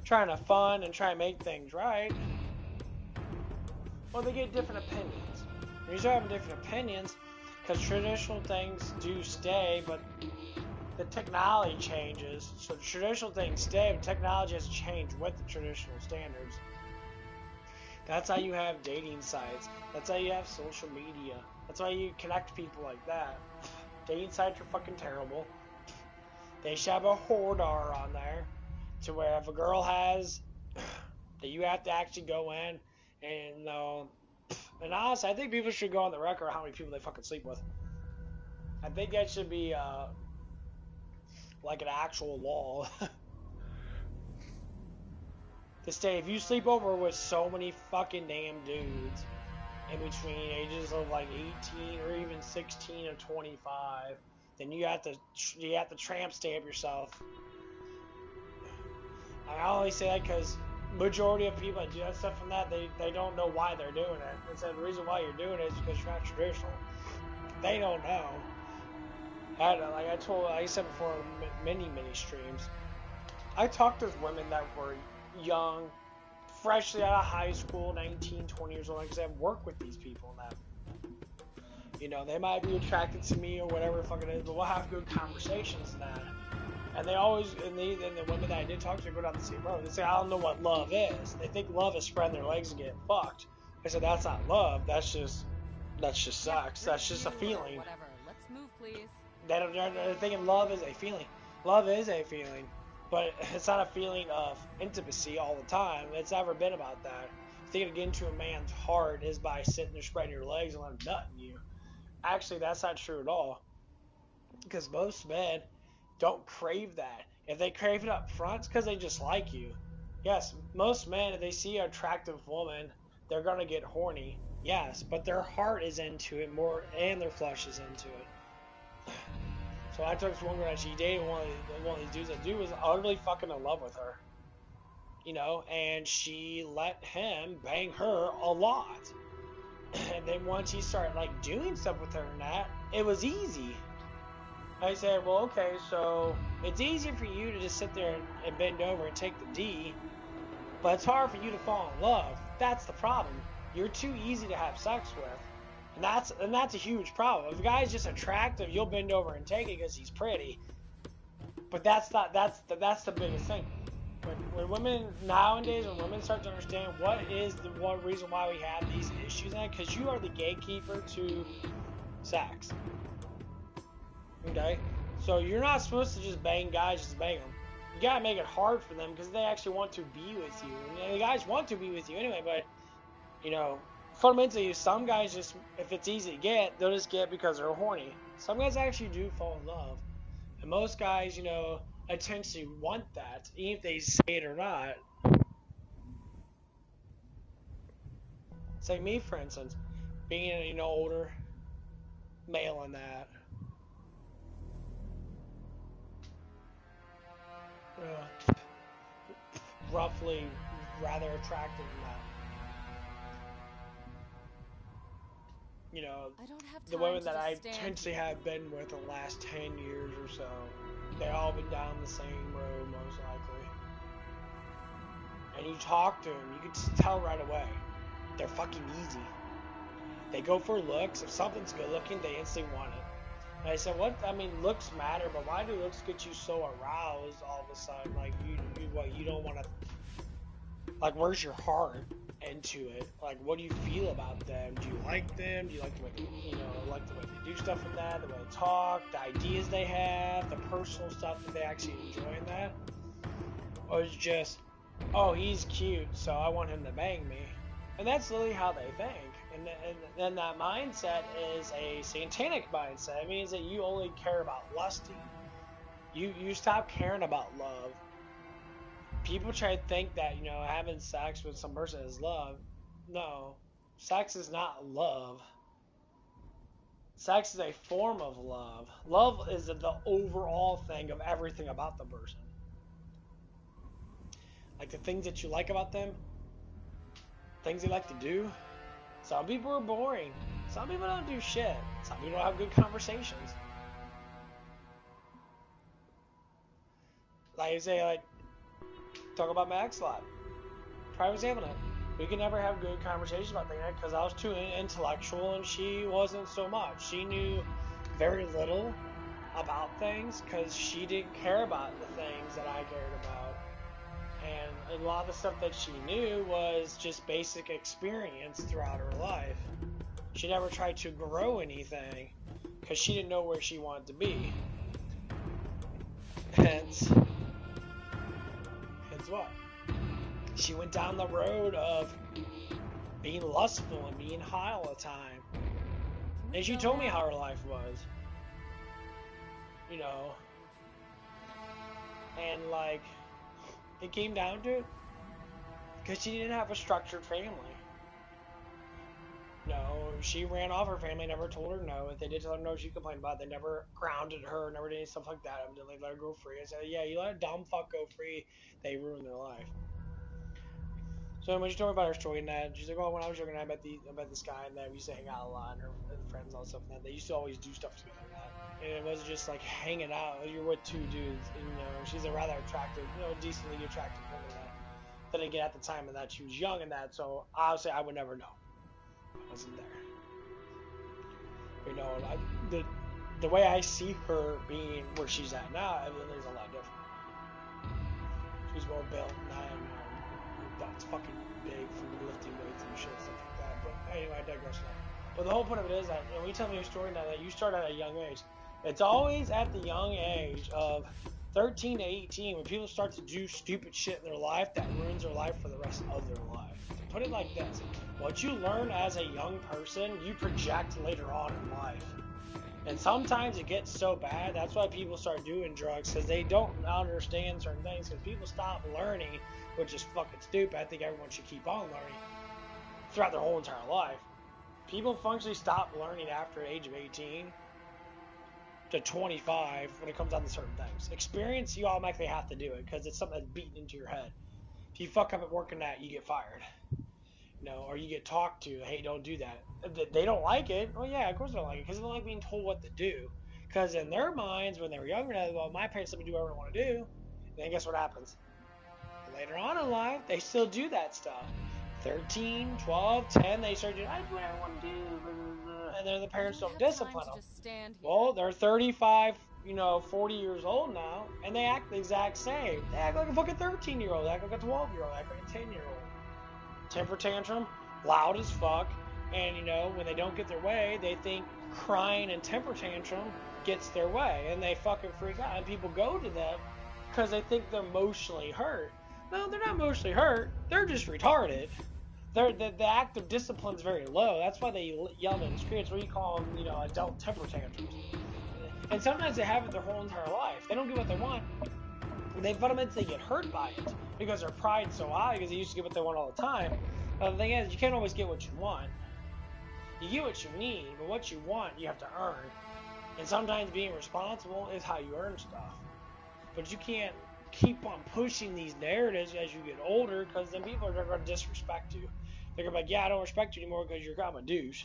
trying to fund and try and make things right. Well, they get different opinions. You start having different opinions because traditional things do stay, but the technology changes. So the traditional things stay, but technology has changed with the traditional standards. That's how you have dating sites. That's how you have social media. That's why you connect people like that. Dating sites are fucking terrible. They should have a hoardar on there to where if a girl has that you have to actually go in and and honestly, I think people should go on the record how many people they fucking sleep with. I think that should be like an actual law. To say if you sleep over with so many fucking damn dudes in between ages of like 18 or even 16 or 25, then you have to tramp stamp yourself. I only say that because majority of people that do that stuff from that, they don't know why they're doing it. It's the reason why you're doing it is because you're not traditional. They don't know. Like I said before, many streams. I talked to women that were young, freshly out of high school, 19, 20 years old, because I've worked with these people now. They might be attracted to me or whatever the fuck it is, but we'll have good conversations and that. And they always, and the women that I did talk to go down the same road. They say, I don't know what love is. They think love is spreading their legs and getting fucked. I said, that's not love. That's just sex. That's just a feeling. Whatever. Let's move, please. They're thinking love is a feeling. Love is a feeling. But it's not a feeling of intimacy all the time. It's never been about that. The thing to get into a man's heart is by sitting there spreading your legs and letting him nut in you. Actually, that's not true at all. Because most men don't crave that. If they crave it up front, it's because they just like you. Yes, most men, if they see an attractive woman, they're going to get horny. Yes, but their heart is into it more, and their flesh is into it. So I took this one girl that she dated one of these dudes. That dude was utterly fucking in love with her. And she let him bang her a lot. And then once he started like doing stuff with her and that, it was easy. I said, well, okay, so it's easy for you to just sit there and bend over and take the D, but it's hard for you to fall in love. That's the problem. You're too easy to have sex with. And that's a huge problem. If a guy's just attractive, you'll bend over and take it because he's pretty. But that's the biggest thing. When women nowadays, when women start to understand what is the one reason why we have these issues, because you are the gatekeeper to sex. Okay, so you're not supposed to just bang guys just to bang them. You gotta make it hard for them because they actually want to be with you. And the guys want to be with you anyway, but fundamentally, some guys just, if it's easy to get, they'll just get because they're horny. Some guys actually do fall in love. And most guys, intentionally want that, even if they say it or not. It's like me, for instance, being, older male in that. Roughly rather attractive than that. I don't have the time women to that I just stand potentially here. have been with the last 10 years or so, they've all been down the same road, most likely. And you talk to them, you can just tell right away. They're fucking easy. They go for looks. If something's good looking, they instantly want it. And I said, what? I mean, looks matter, but why do looks get you so aroused all of a sudden? Like, you don't want to... Like, where's your heart into it? Like, what do you feel about them? Do you like them? Do you like the way they do stuff in that, the way they talk, the ideas they have, the personal stuff that they actually enjoy in that? was just, oh, he's cute, so I want him to bang me. And that's literally how they think. And then that mindset is a satanic mindset. It means that you only care about lusting. You stop caring about love. People try to think that, you know, having sex with some person is love. No. Sex is not love. Sex is a form of love. Love is the overall thing of everything about the person. Like the things that you like about them, things they like to do. Some people are boring. Some people don't do shit. Some people don't have good conversations. Like you say, like, talk about my ex a lot. Private example it. We could never have good conversations about things because I was too intellectual and she wasn't so much. She knew very little about things because she didn't care about the things that I cared about. And a lot of the stuff that she knew was just basic experience throughout her life. She never tried to grow anything because she didn't know where she wanted to be. Hence what? She went down the road of being lustful and being high all the time. And she told me how her life was. You know. And like, it came down to it because she didn't have a structured family. No, she ran off her family, never told her no. If they did tell her no, she complained about it. They never grounded her, never did any stuff like that. They let her go free. I said, yeah, you let a dumb fuck go free, they ruin their life. So when she told me about her story and that, she's like, oh, when I was younger, I met this guy and that we used to hang out a lot and her friends and all stuff and that. They used to always do stuff together and that. And it wasn't just like hanging out. You're with two dudes and, you know, she's a rather attractive, you know, decently attractive woman that. Then again, at the time of that, she was young and that, so obviously I would never know. I wasn't there. You know, the way I see her being where she's at now, I mean, is a lot different. She's more built and I am. That's fucking big from lifting weights and shit, stuff like that. But anyway, I digress now. But the whole point of it is that, you know, when you tell me a story now that you start at a young age, it's always at the young age of 13 to 18 when people start to do stupid shit in their life that ruins their life for the rest of their life. Put it like this. What you learn as a young person, you project later on in life. And sometimes it gets so bad, that's why people start doing drugs, because they don't understand certain things, because people stop learning, which is fucking stupid. I think everyone should keep on learning throughout their whole entire life. People functionally stop learning after the age of 18 to 25 when it comes down to certain things. Experience, you automatically have to do it, because it's something that's beaten into your head. If you fuck up at working that, you get fired. You know, or you get talked to, hey, don't do that. They don't like it. Well, yeah, of course they don't like it, because they don't like being told what to do. Because in their minds, when they were younger, well, my parents let me do whatever I want to do. And then guess what happens? Later on in life, they still do that stuff. 13, 12, 10, they start doing, I do what I want to do. And then the parents don't discipline them. Well, they're 35, 40 years old now, and they act the exact same. They act like a fucking 13-year-old. They act like a 12-year-old. They act like a 10-year-old. Temper tantrum, loud as fuck, and when they don't get their way, they think crying and temper tantrum gets their way, and they fucking freak out, and people go to them because they think they're emotionally hurt. No, they're not emotionally hurt, they're just retarded. The act of discipline is very low. That's why they yell and scream. It's what you call them, adult temper tantrums. And sometimes they have it their whole entire life. They don't get what they want. They fundamentally get hurt by it because their pride's so high because they used to get what they want all the time. But the thing is, you can't always get what you want. You get what you need, but what you want, you have to earn. And sometimes being responsible is how you earn stuff. But you can't keep on pushing these narratives as you get older, because then people are going to disrespect you. They're going to be like, yeah, I don't respect you anymore because you're a douche.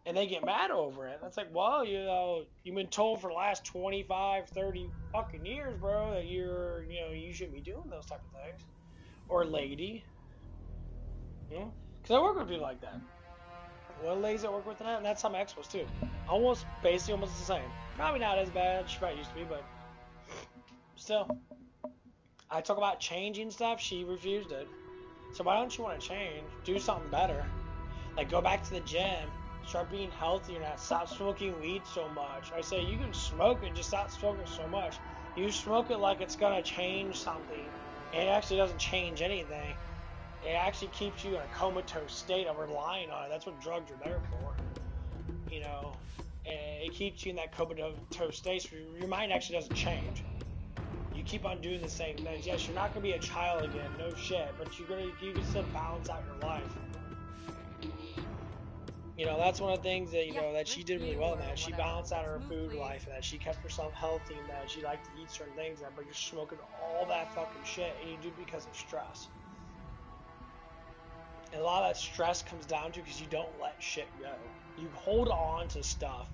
And they get mad over it. It's like, well, you've been told for the last 25, 30 fucking years, bro, that you shouldn't be doing those type of things. Or lady. Because I work with people like that. One ladies I work with that, and that's how my ex was too. Almost the same. Probably not as bad. She probably used to be, but still. I talk about changing stuff. She refused it. So why don't you want to change? Do something better. Like go back to the gym. Start being healthier now. Stop smoking weed so much. I say you can smoke it, just stop smoking so much. You smoke it like it's gonna change something, and it actually doesn't change anything. It actually keeps you in a comatose state of relying on it. That's what drugs are there for. You know, and it keeps you in that comatose state, so your mind actually doesn't change. You keep on doing the same things. Yes, you're not gonna be a child again, no shit, but you can still balance out your life. You know, that's one of the things that, you know, that she did really well in that. She balanced out her food life, and that she kept herself healthy, and that she liked to eat certain things, but you're smoking all that fucking shit, and you do it because of stress. And a lot of that stress comes down to because you don't let shit go. You hold on to stuff.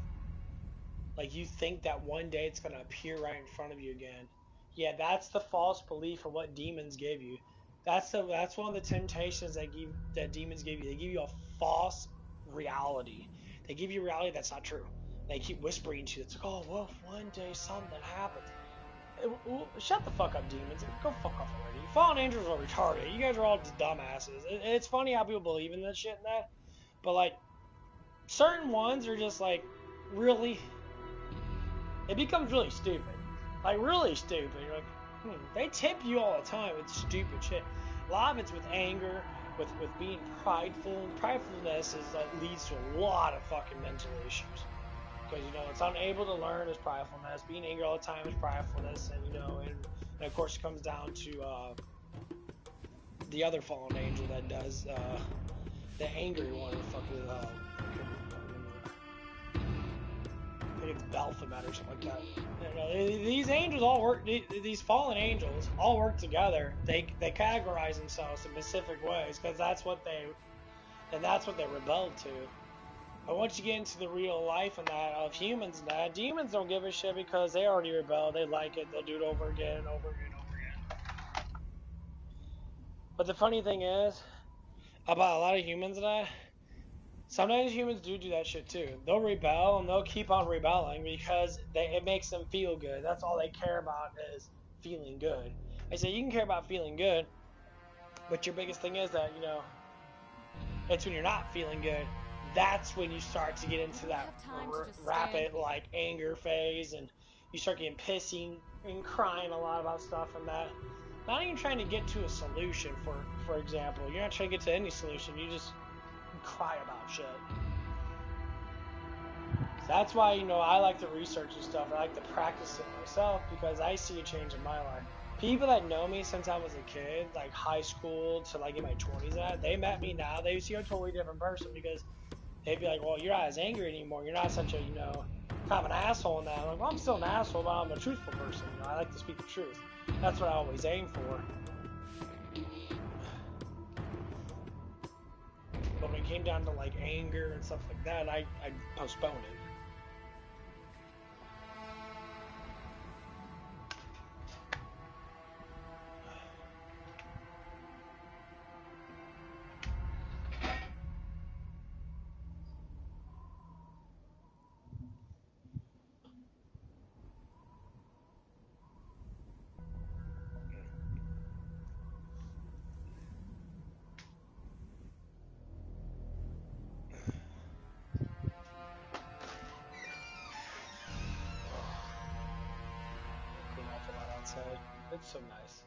Like, you think that one day it's going to appear right in front of you again. Yeah, that's the false belief of what demons give you. That's one of the temptations that demons give you. They give you a false reality. They give you a reality that's not true. They keep whispering to you. It's like, oh, well, if one day something happens. Shut the fuck up, demons. Go fuck off already. Fallen angels are retarded. You guys are all just dumbasses. It's funny how people believe in this shit and that. But, like, certain ones are just like, really? It becomes really stupid. Like, really stupid. You're like, they tip you all the time with stupid shit. A lot of it's with anger, with being prideful. And pridefulness leads to a lot of fucking mental issues. Because, you know, it's unable to learn is pridefulness. Being angry all the time is pridefulness. And, you know, and of course it comes down to the other fallen angel that does, the angry one. I think it's Baphomet or something like that. You know, these angels all work. These fallen angels all work together. They categorize themselves in specific ways because that's what they rebelled to. But once you get into the real life and that of humans and that, demons don't give a shit because they already rebelled. They like it. They'll do it over again and over again and over again. But the funny thing is about a lot of humans and that, sometimes humans do that shit too. They'll rebel and they'll keep on rebelling because it makes them feel good. That's all they care about is feeling good. I say you can care about feeling good, but your biggest thing is that, you know, it's when you're not feeling good. That's when you start to get into that rapid like anger phase, and you start getting pissy and crying a lot about stuff and that. Not even trying to get to a solution. For example, you're not trying to get to any solution. You just cry about shit. That's why, you know, I like to research and stuff. I like to practice it myself because I see a change in my life. People that know me since I was a kid, like high school to like in my 20s, they met me now. They see a totally different person because they'd be like, well, you're not as angry anymore. You're not such a, you know, kind of an asshole in that. I'm like, well, I'm still an asshole, but I'm a truthful person. You know, I like to speak the truth. That's what I always aim for. But when it came down to like anger and stuff like that, I postponed it. It's so nice.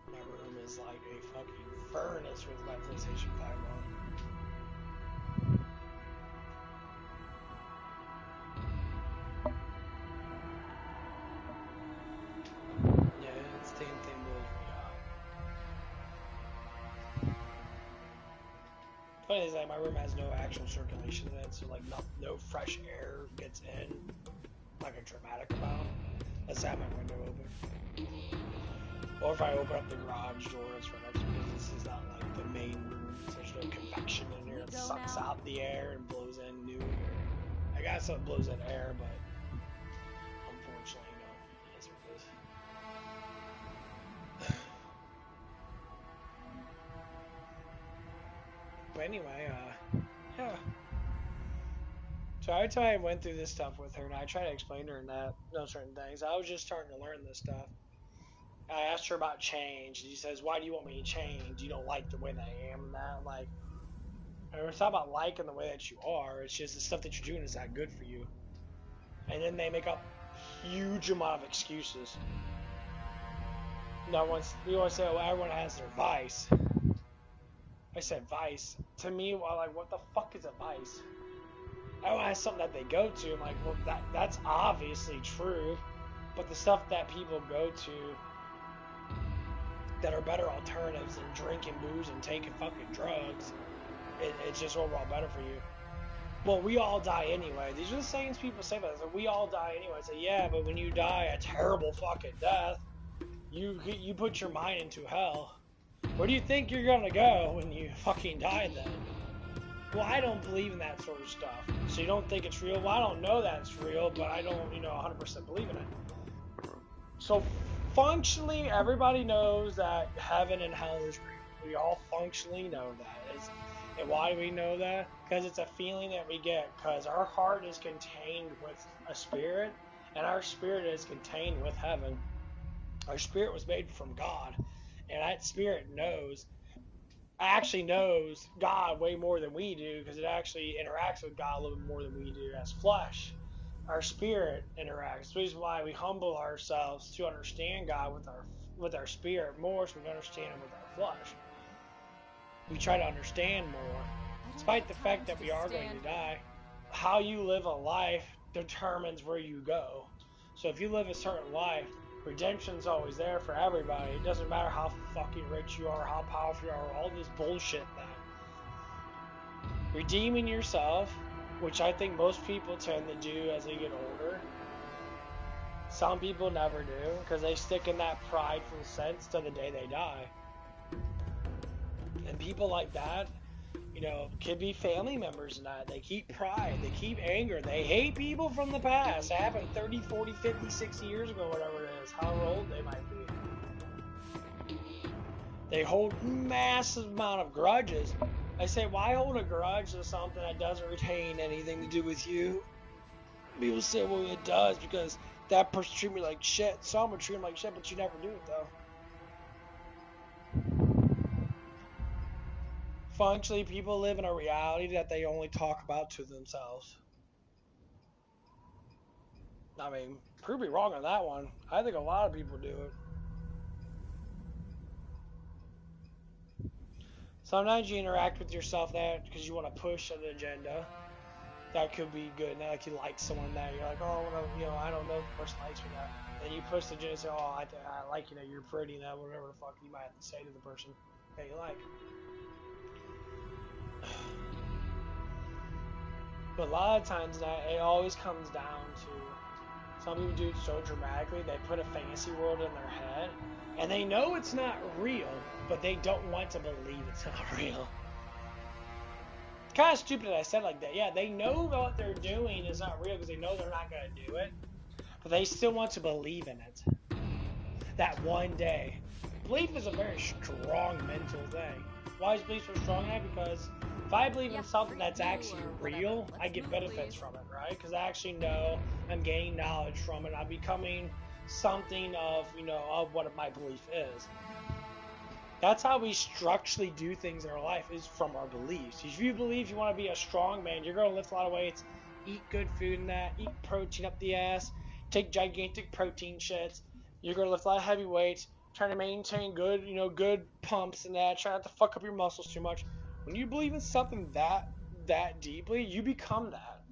My room is like a fucking furnace with my PlayStation 5 on. Yeah, it's the same thing blows me up. Funny is that my room has no actual circulation in it, so like no fresh air gets in. Like a dramatic amount. Let's have my window open. Or if I open up the garage door, it's right next because this is not like the main room. So there's no convection in here. It sucks out the air and blows in new air. I guess it blows in air, but unfortunately, no. That's what it is. But anyway, yeah. So every time I went through this stuff with her, and I tried to explain to her that certain things, I was just starting to learn this stuff. I asked her about change. She says, "Why do you want me to change? You don't like the way that I am." And that, like, we're talking about liking the way that you are. It's just the stuff that you're doing is not good for you. And then they make up huge amount of excuses. No one's, you always say, well, everyone has their vice. I said vice. To me, well, like, what the fuck is a vice? Everyone has something that they go to. I'm like, well, that's obviously true. But the stuff that people go to that are better alternatives than drinking booze and taking fucking drugs, it's just overall better for you. Well, we all die anyway. These are the sayings people say about us. Like, we all die anyway. I say, yeah, but when you die a terrible fucking death, you put your mind into hell. Where do you think you're gonna go when you fucking die then? Well, I don't believe in that sort of stuff. So you don't think it's real? Well, I don't know that it's real, but I don't, 100% believe in it. So functionally, everybody knows that heaven and hell is real. We all functionally know that. And why do we know that? Because it's a feeling that we get. Because our heart is contained with a spirit, and our spirit is contained with heaven. Our spirit was made from God, and that spirit actually knows God way more than we do, because it actually interacts with God a little bit more than we do as flesh. Our spirit interacts. The reason why we humble ourselves to understand God with our spirit more, so we understand Him with our flesh. We try to understand more, despite the fact that we are going to die. How you live a life determines where you go. So if you live a certain life, redemption's always there for everybody. It doesn't matter how fucking rich you are, how powerful you are, all this bullshit that. Redeeming yourself, which I think most people tend to do as they get older. Some people never do, because they stick in that prideful sense to the day they die. And people like that, could be family members and that. They keep pride, they keep anger, they hate people from the past. It happened 30, 40, 50, 60 years ago, whatever it is, however old they might be. They hold massive amount of grudges. I say, why hold a grudge to something that doesn't retain anything to do with you? People say, well, it does, because that person treated me like shit, so I'm gonna treat him like shit, but you never do it, though. Functionally, people live in a reality that they only talk about to themselves. I mean, prove me wrong on that one. I think a lot of people do it. Sometimes you interact with yourself that because you want to push an agenda. That could be good. Now, like you like someone that you're like, oh, I don't know if the person likes me that. Then you push the agenda and say, oh, I like you're pretty, that whatever the fuck you might have to say to the person that you like. But a lot of times it always comes down to, some people do it so dramatically, they put a fantasy world in their head, and they know it's not real, but they don't want to believe it's not real. It's kind of stupid that I said like that. Yeah, they know what they're doing is not real because they know they're not going to do it, but they still want to believe in it. That one day. Belief is a very strong mental thing. Why is belief so strong now? Because if I believe in something that's actually real, I get benefits from it, right? Because I actually know I'm gaining knowledge from it. I'm becoming something of, of what my belief is. That's how we structurally do things in our life, is from our beliefs. If you believe you want to be a strong man, you're going to lift a lot of weights, eat good food and that, eat protein up the ass, take gigantic protein shits. You're going to lift a lot of heavy weights, trying to maintain good, good pumps and that, try not to fuck up your muscles too much. When you believe in something that deeply, you become that.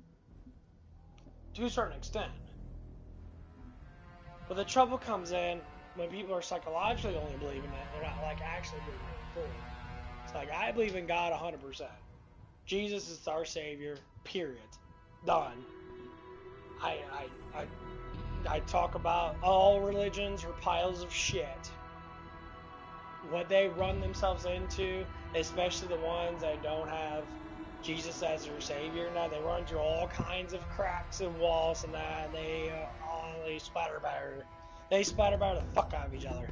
To a certain extent. But the trouble comes in when people are psychologically only believing it, they're not like actually believing it fully. It's like, I believe in God 100%. Jesus is our Savior, period. Done. I talk about all religions are piles of shit. What they run themselves into, especially the ones that don't have Jesus as their Savior, now they run through all kinds of cracks and walls and that, and they splatter batter. They splatter batter the fuck out of each other.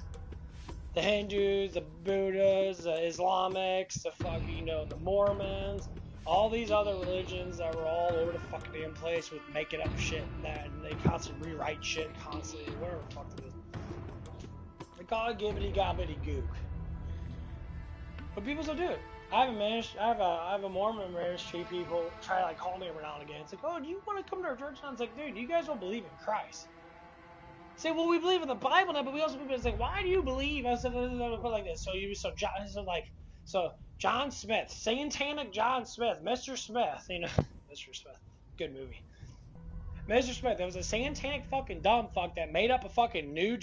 The Hindus, the Buddhas, the Islamics, the fucking, the Mormons, all these other religions that were all over the fucking damn place with making up shit and that, and they constantly rewrite shit constantly, whatever the fuck it is. They call it gibbity gobbity gook. But people still do it. I have a Mormon ministry. People try to like call me every now and again. It's like, oh, do you want to come to our church? And I was like, dude, you guys don't believe in Christ. I say, well, we believe in the Bible now, but we also believe. It's like, why do you believe? I said, like this. So John Smith, Satanic John Smith, Mr. Smith, Mr. Smith, good movie. Mr. Smith, there was a satanic fucking dumb fuck that made up a fucking new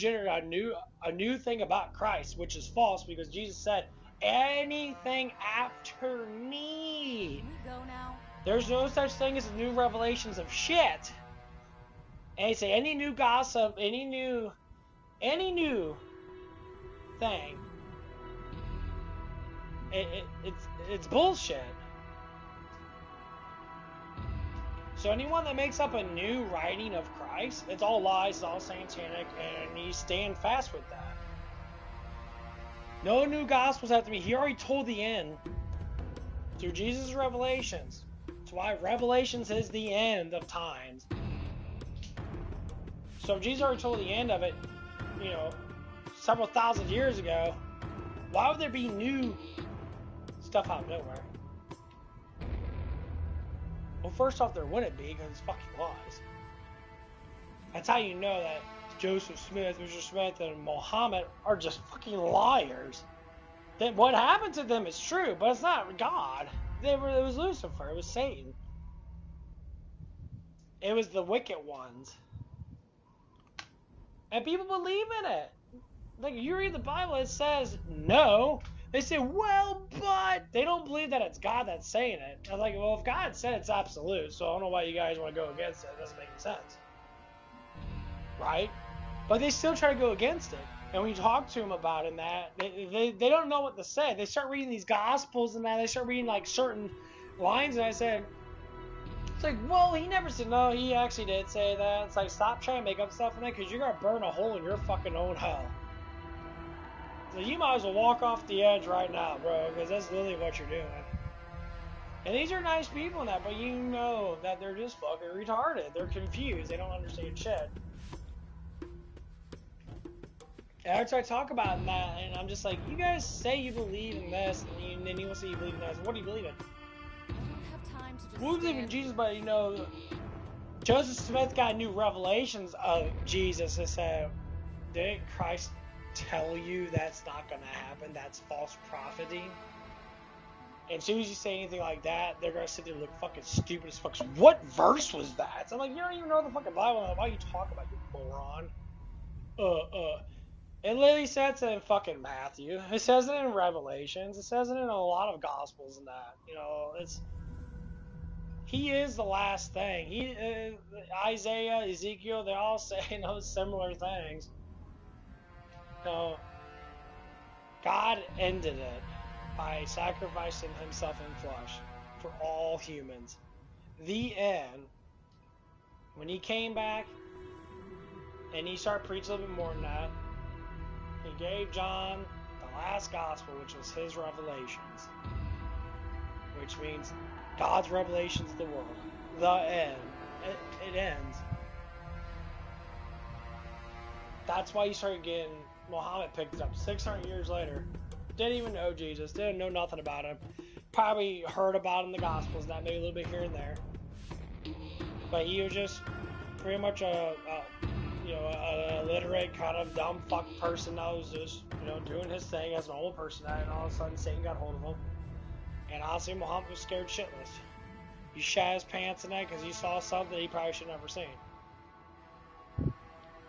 thing about Christ, which is false because Jesus said anything after me. Can we go now? There's no such thing as new revelations of shit. And he say any new gossip, any new thing. It's bullshit. So anyone that makes up a new writing of Christ, it's all lies, it's all satanic, and you stand fast with that. No new gospels have to be. He already told the end through Jesus' revelations. That's why Revelations is the end of times. So if Jesus already told the end of it, several thousand years ago, why would there be new stuff out of nowhere? Well, first off, there wouldn't be because it's fucking lies. That's how you know that Joseph Smith, Mr. Smith, and Muhammad are just fucking liars. That what happened to them is true, but it's not God. It was Lucifer. It was Satan. It was the wicked ones. And people believe in it. Like, you read the Bible, it says no. They say, well, but they don't believe that it's God that's saying it. I'm like, well, if God said it's absolute, so I don't know why you guys want to go against it. It doesn't make any sense. Right? But they still try to go against it. And when you talk to them about it and that, they don't know what to say. They start reading these Gospels and that. They start reading, like, certain lines. And I said, it's like, well, he never said, no, he actually did say that. It's like, stop trying to make up stuff in that because you're going to burn a hole in your fucking own hell. So you might as well walk off the edge right now, bro, because that's literally what you're doing. And these are nice people in that, but you know that they're just fucking retarded. They're confused. They don't understand shit. And I try to talk about that, and I'm just like, you guys say you believe in this, and then you will say you believe in this. What do you believe in? I don't have time to just We believe in Jesus, but Joseph Smith got new revelations of Jesus and said, didn't Christ tell you that's not going to happen? That's false prophecy. And as soon as you say anything like that, they're going to sit there and look fucking stupid as fuck. What verse was that? So I'm like, you don't even know the fucking Bible. Why are you talking about, you moron? It literally says it in fucking Matthew. It says it in Revelations. It says it in a lot of Gospels and that. He is the last thing. Isaiah, Ezekiel, they all say those similar things. God ended it by sacrificing himself in flesh for all humans. The end. When he came back and he started preaching a little bit more than that, he gave John the last gospel, which was his revelations, which means God's revelations to the world. The end. It ends. That's why you started getting Muhammad picked up 600 years later. Didn't even know Jesus. Didn't know nothing about him. Probably heard about him in the Gospels, that maybe a little bit here and there. But he was just pretty much a illiterate kind of dumb fuck person that was just doing his thing as an old person. And all of a sudden Satan got hold of him. And honestly, Muhammad was scared shitless. He shat his pants in that because he saw something he probably should never seen.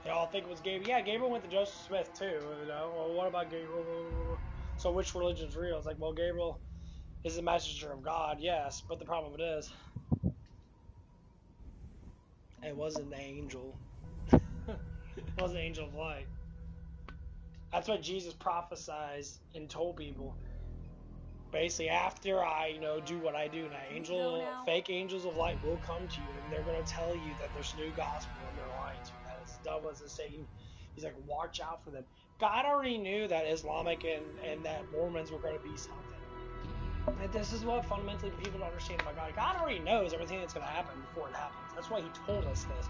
They all think it was Gabriel. Yeah, Gabriel went to Joseph Smith too. Well, what about Gabriel? So which religion's real? It's like, well, Gabriel is the messenger of God, yes, but the problem with it is, it wasn't the angel. It wasn't the angel of light. That's what Jesus prophesied and told people. Basically, after I, do what I do, now fake angels of light will come to you, and they're going to tell you that there's new gospel, and they're lying to you. That is dumb as a Satan. He's like, watch out for them. God already knew that Islamic and that Mormons were going to be something. And this is what fundamentally people don't understand about God. God already knows everything that's going to happen before it happens. That's why he told us this.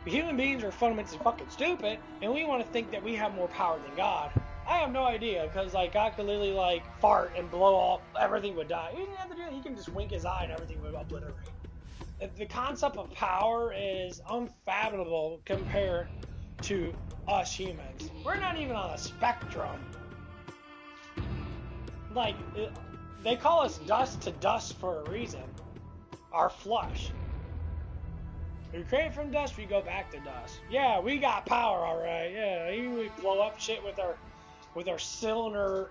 But human beings are fundamentally fucking stupid, and we want to think that we have more power than God. I have no idea, because like God could literally like fart and blow off, everything would die. He didn't have to do that. He can just wink his eye and everything would obliterate. The concept of power is unfathomable compared to us humans. We're not even on a spectrum. Like, they call us dust to dust for a reason. Our flesh. We create from dust, we go back to dust. Yeah, we got power, alright. Yeah, even we blow up shit with our cylinder,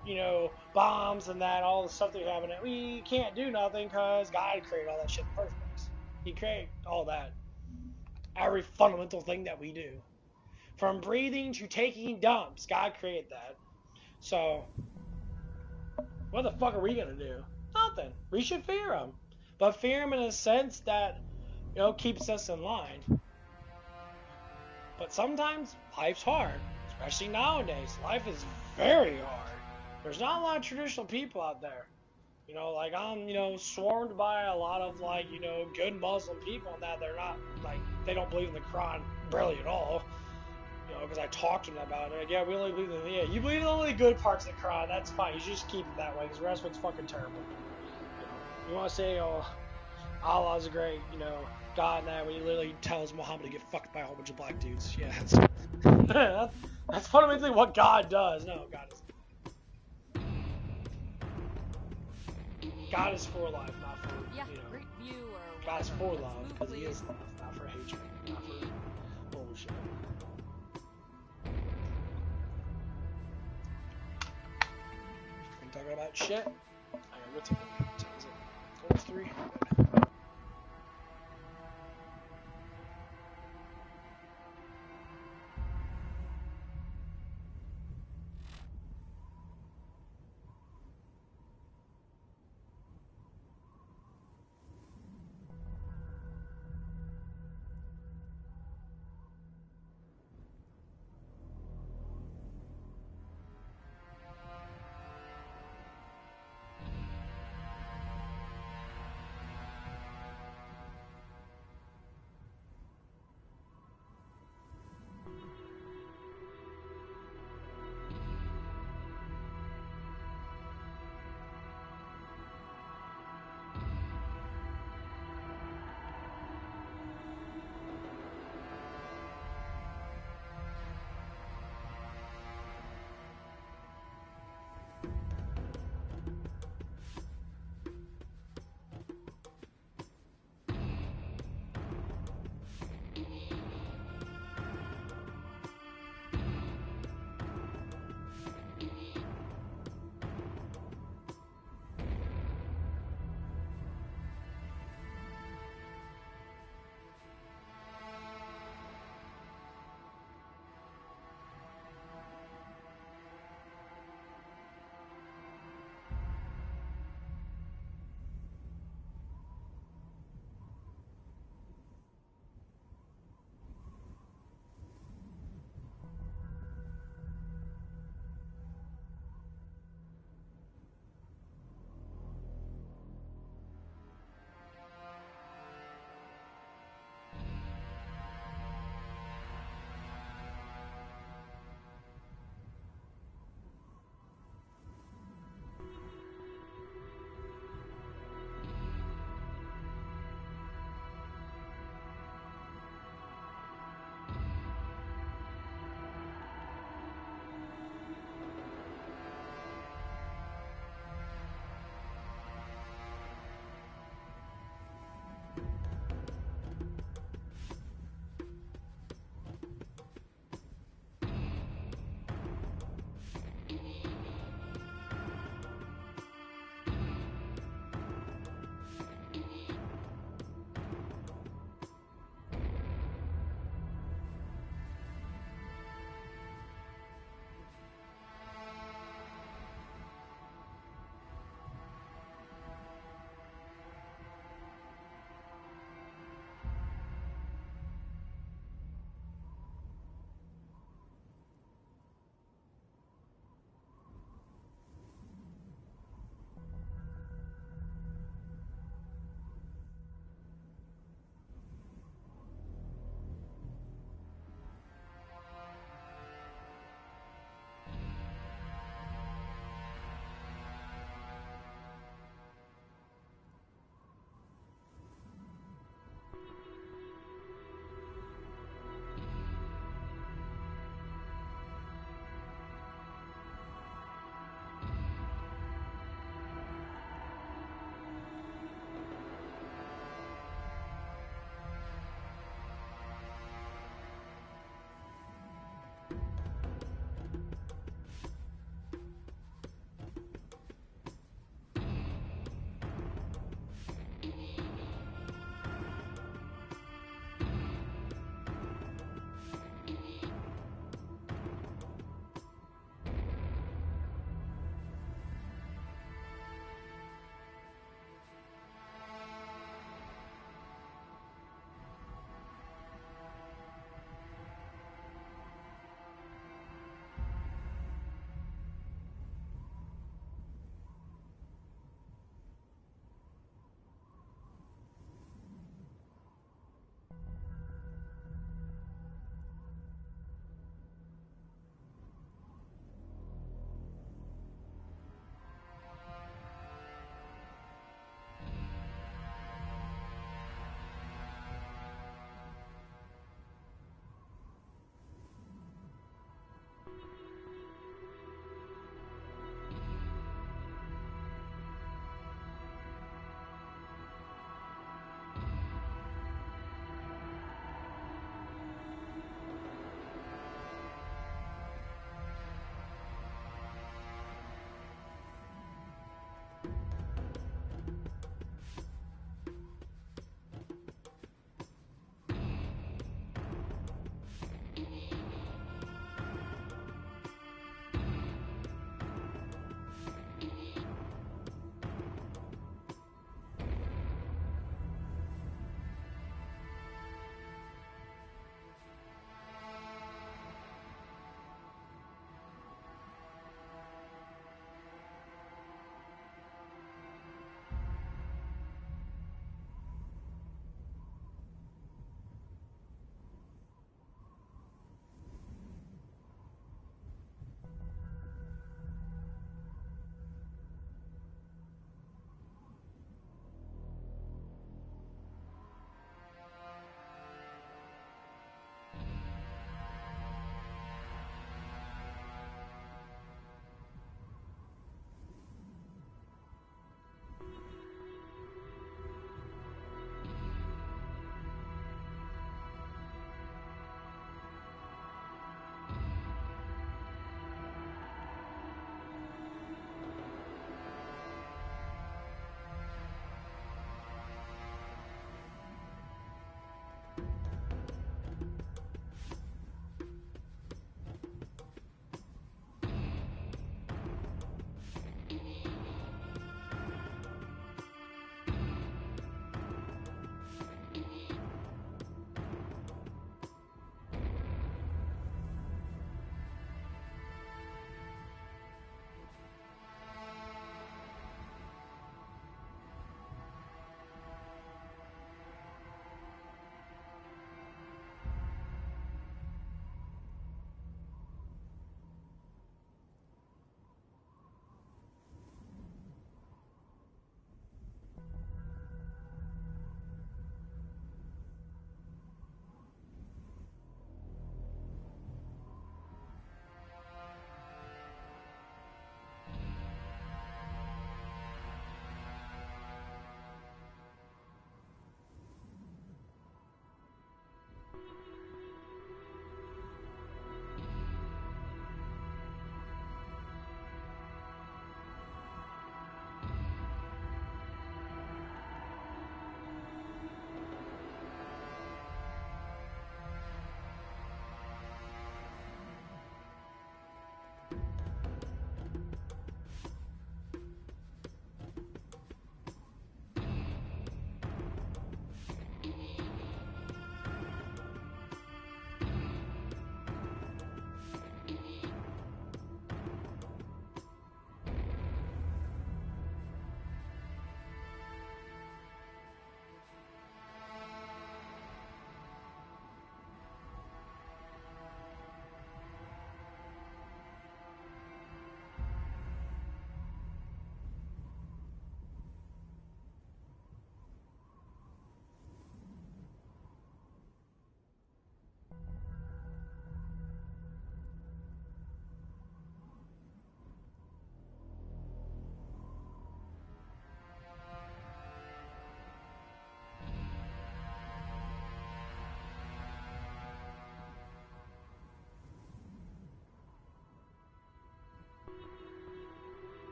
bombs and that, all the stuff that we have in it. We can't do nothing because God created all that shit in the first place. He created all that. Every fundamental thing that we do. From breathing to taking dumps, God created that. So, what the fuck are we gonna do? Nothing. We should fear him. But fear him in a sense that, keeps us in line. But sometimes life's hard, especially nowadays. Life is very hard. There's not a lot of traditional people out there. Like I'm, swarmed by a lot of good Muslim people and that they're not they don't believe in the Quran barely at all. Because I talked to them about it. Like, yeah, we only believe in you believe in the only good parts of the Quran. That's fine. You should just keep it that way because the rest of it's fucking terrible. You want to say, Allah's a great, God and that when he literally tells Muhammad to get fucked by a whole bunch of black dudes. Yeah, that's fundamentally what God does. No, God is for life, not for, great view or God is whatever. for Let's love move, because he please. is love, not for hatred, not for bullshit. I'm talking about shit. I gotta go take a look. Is it 43? Good.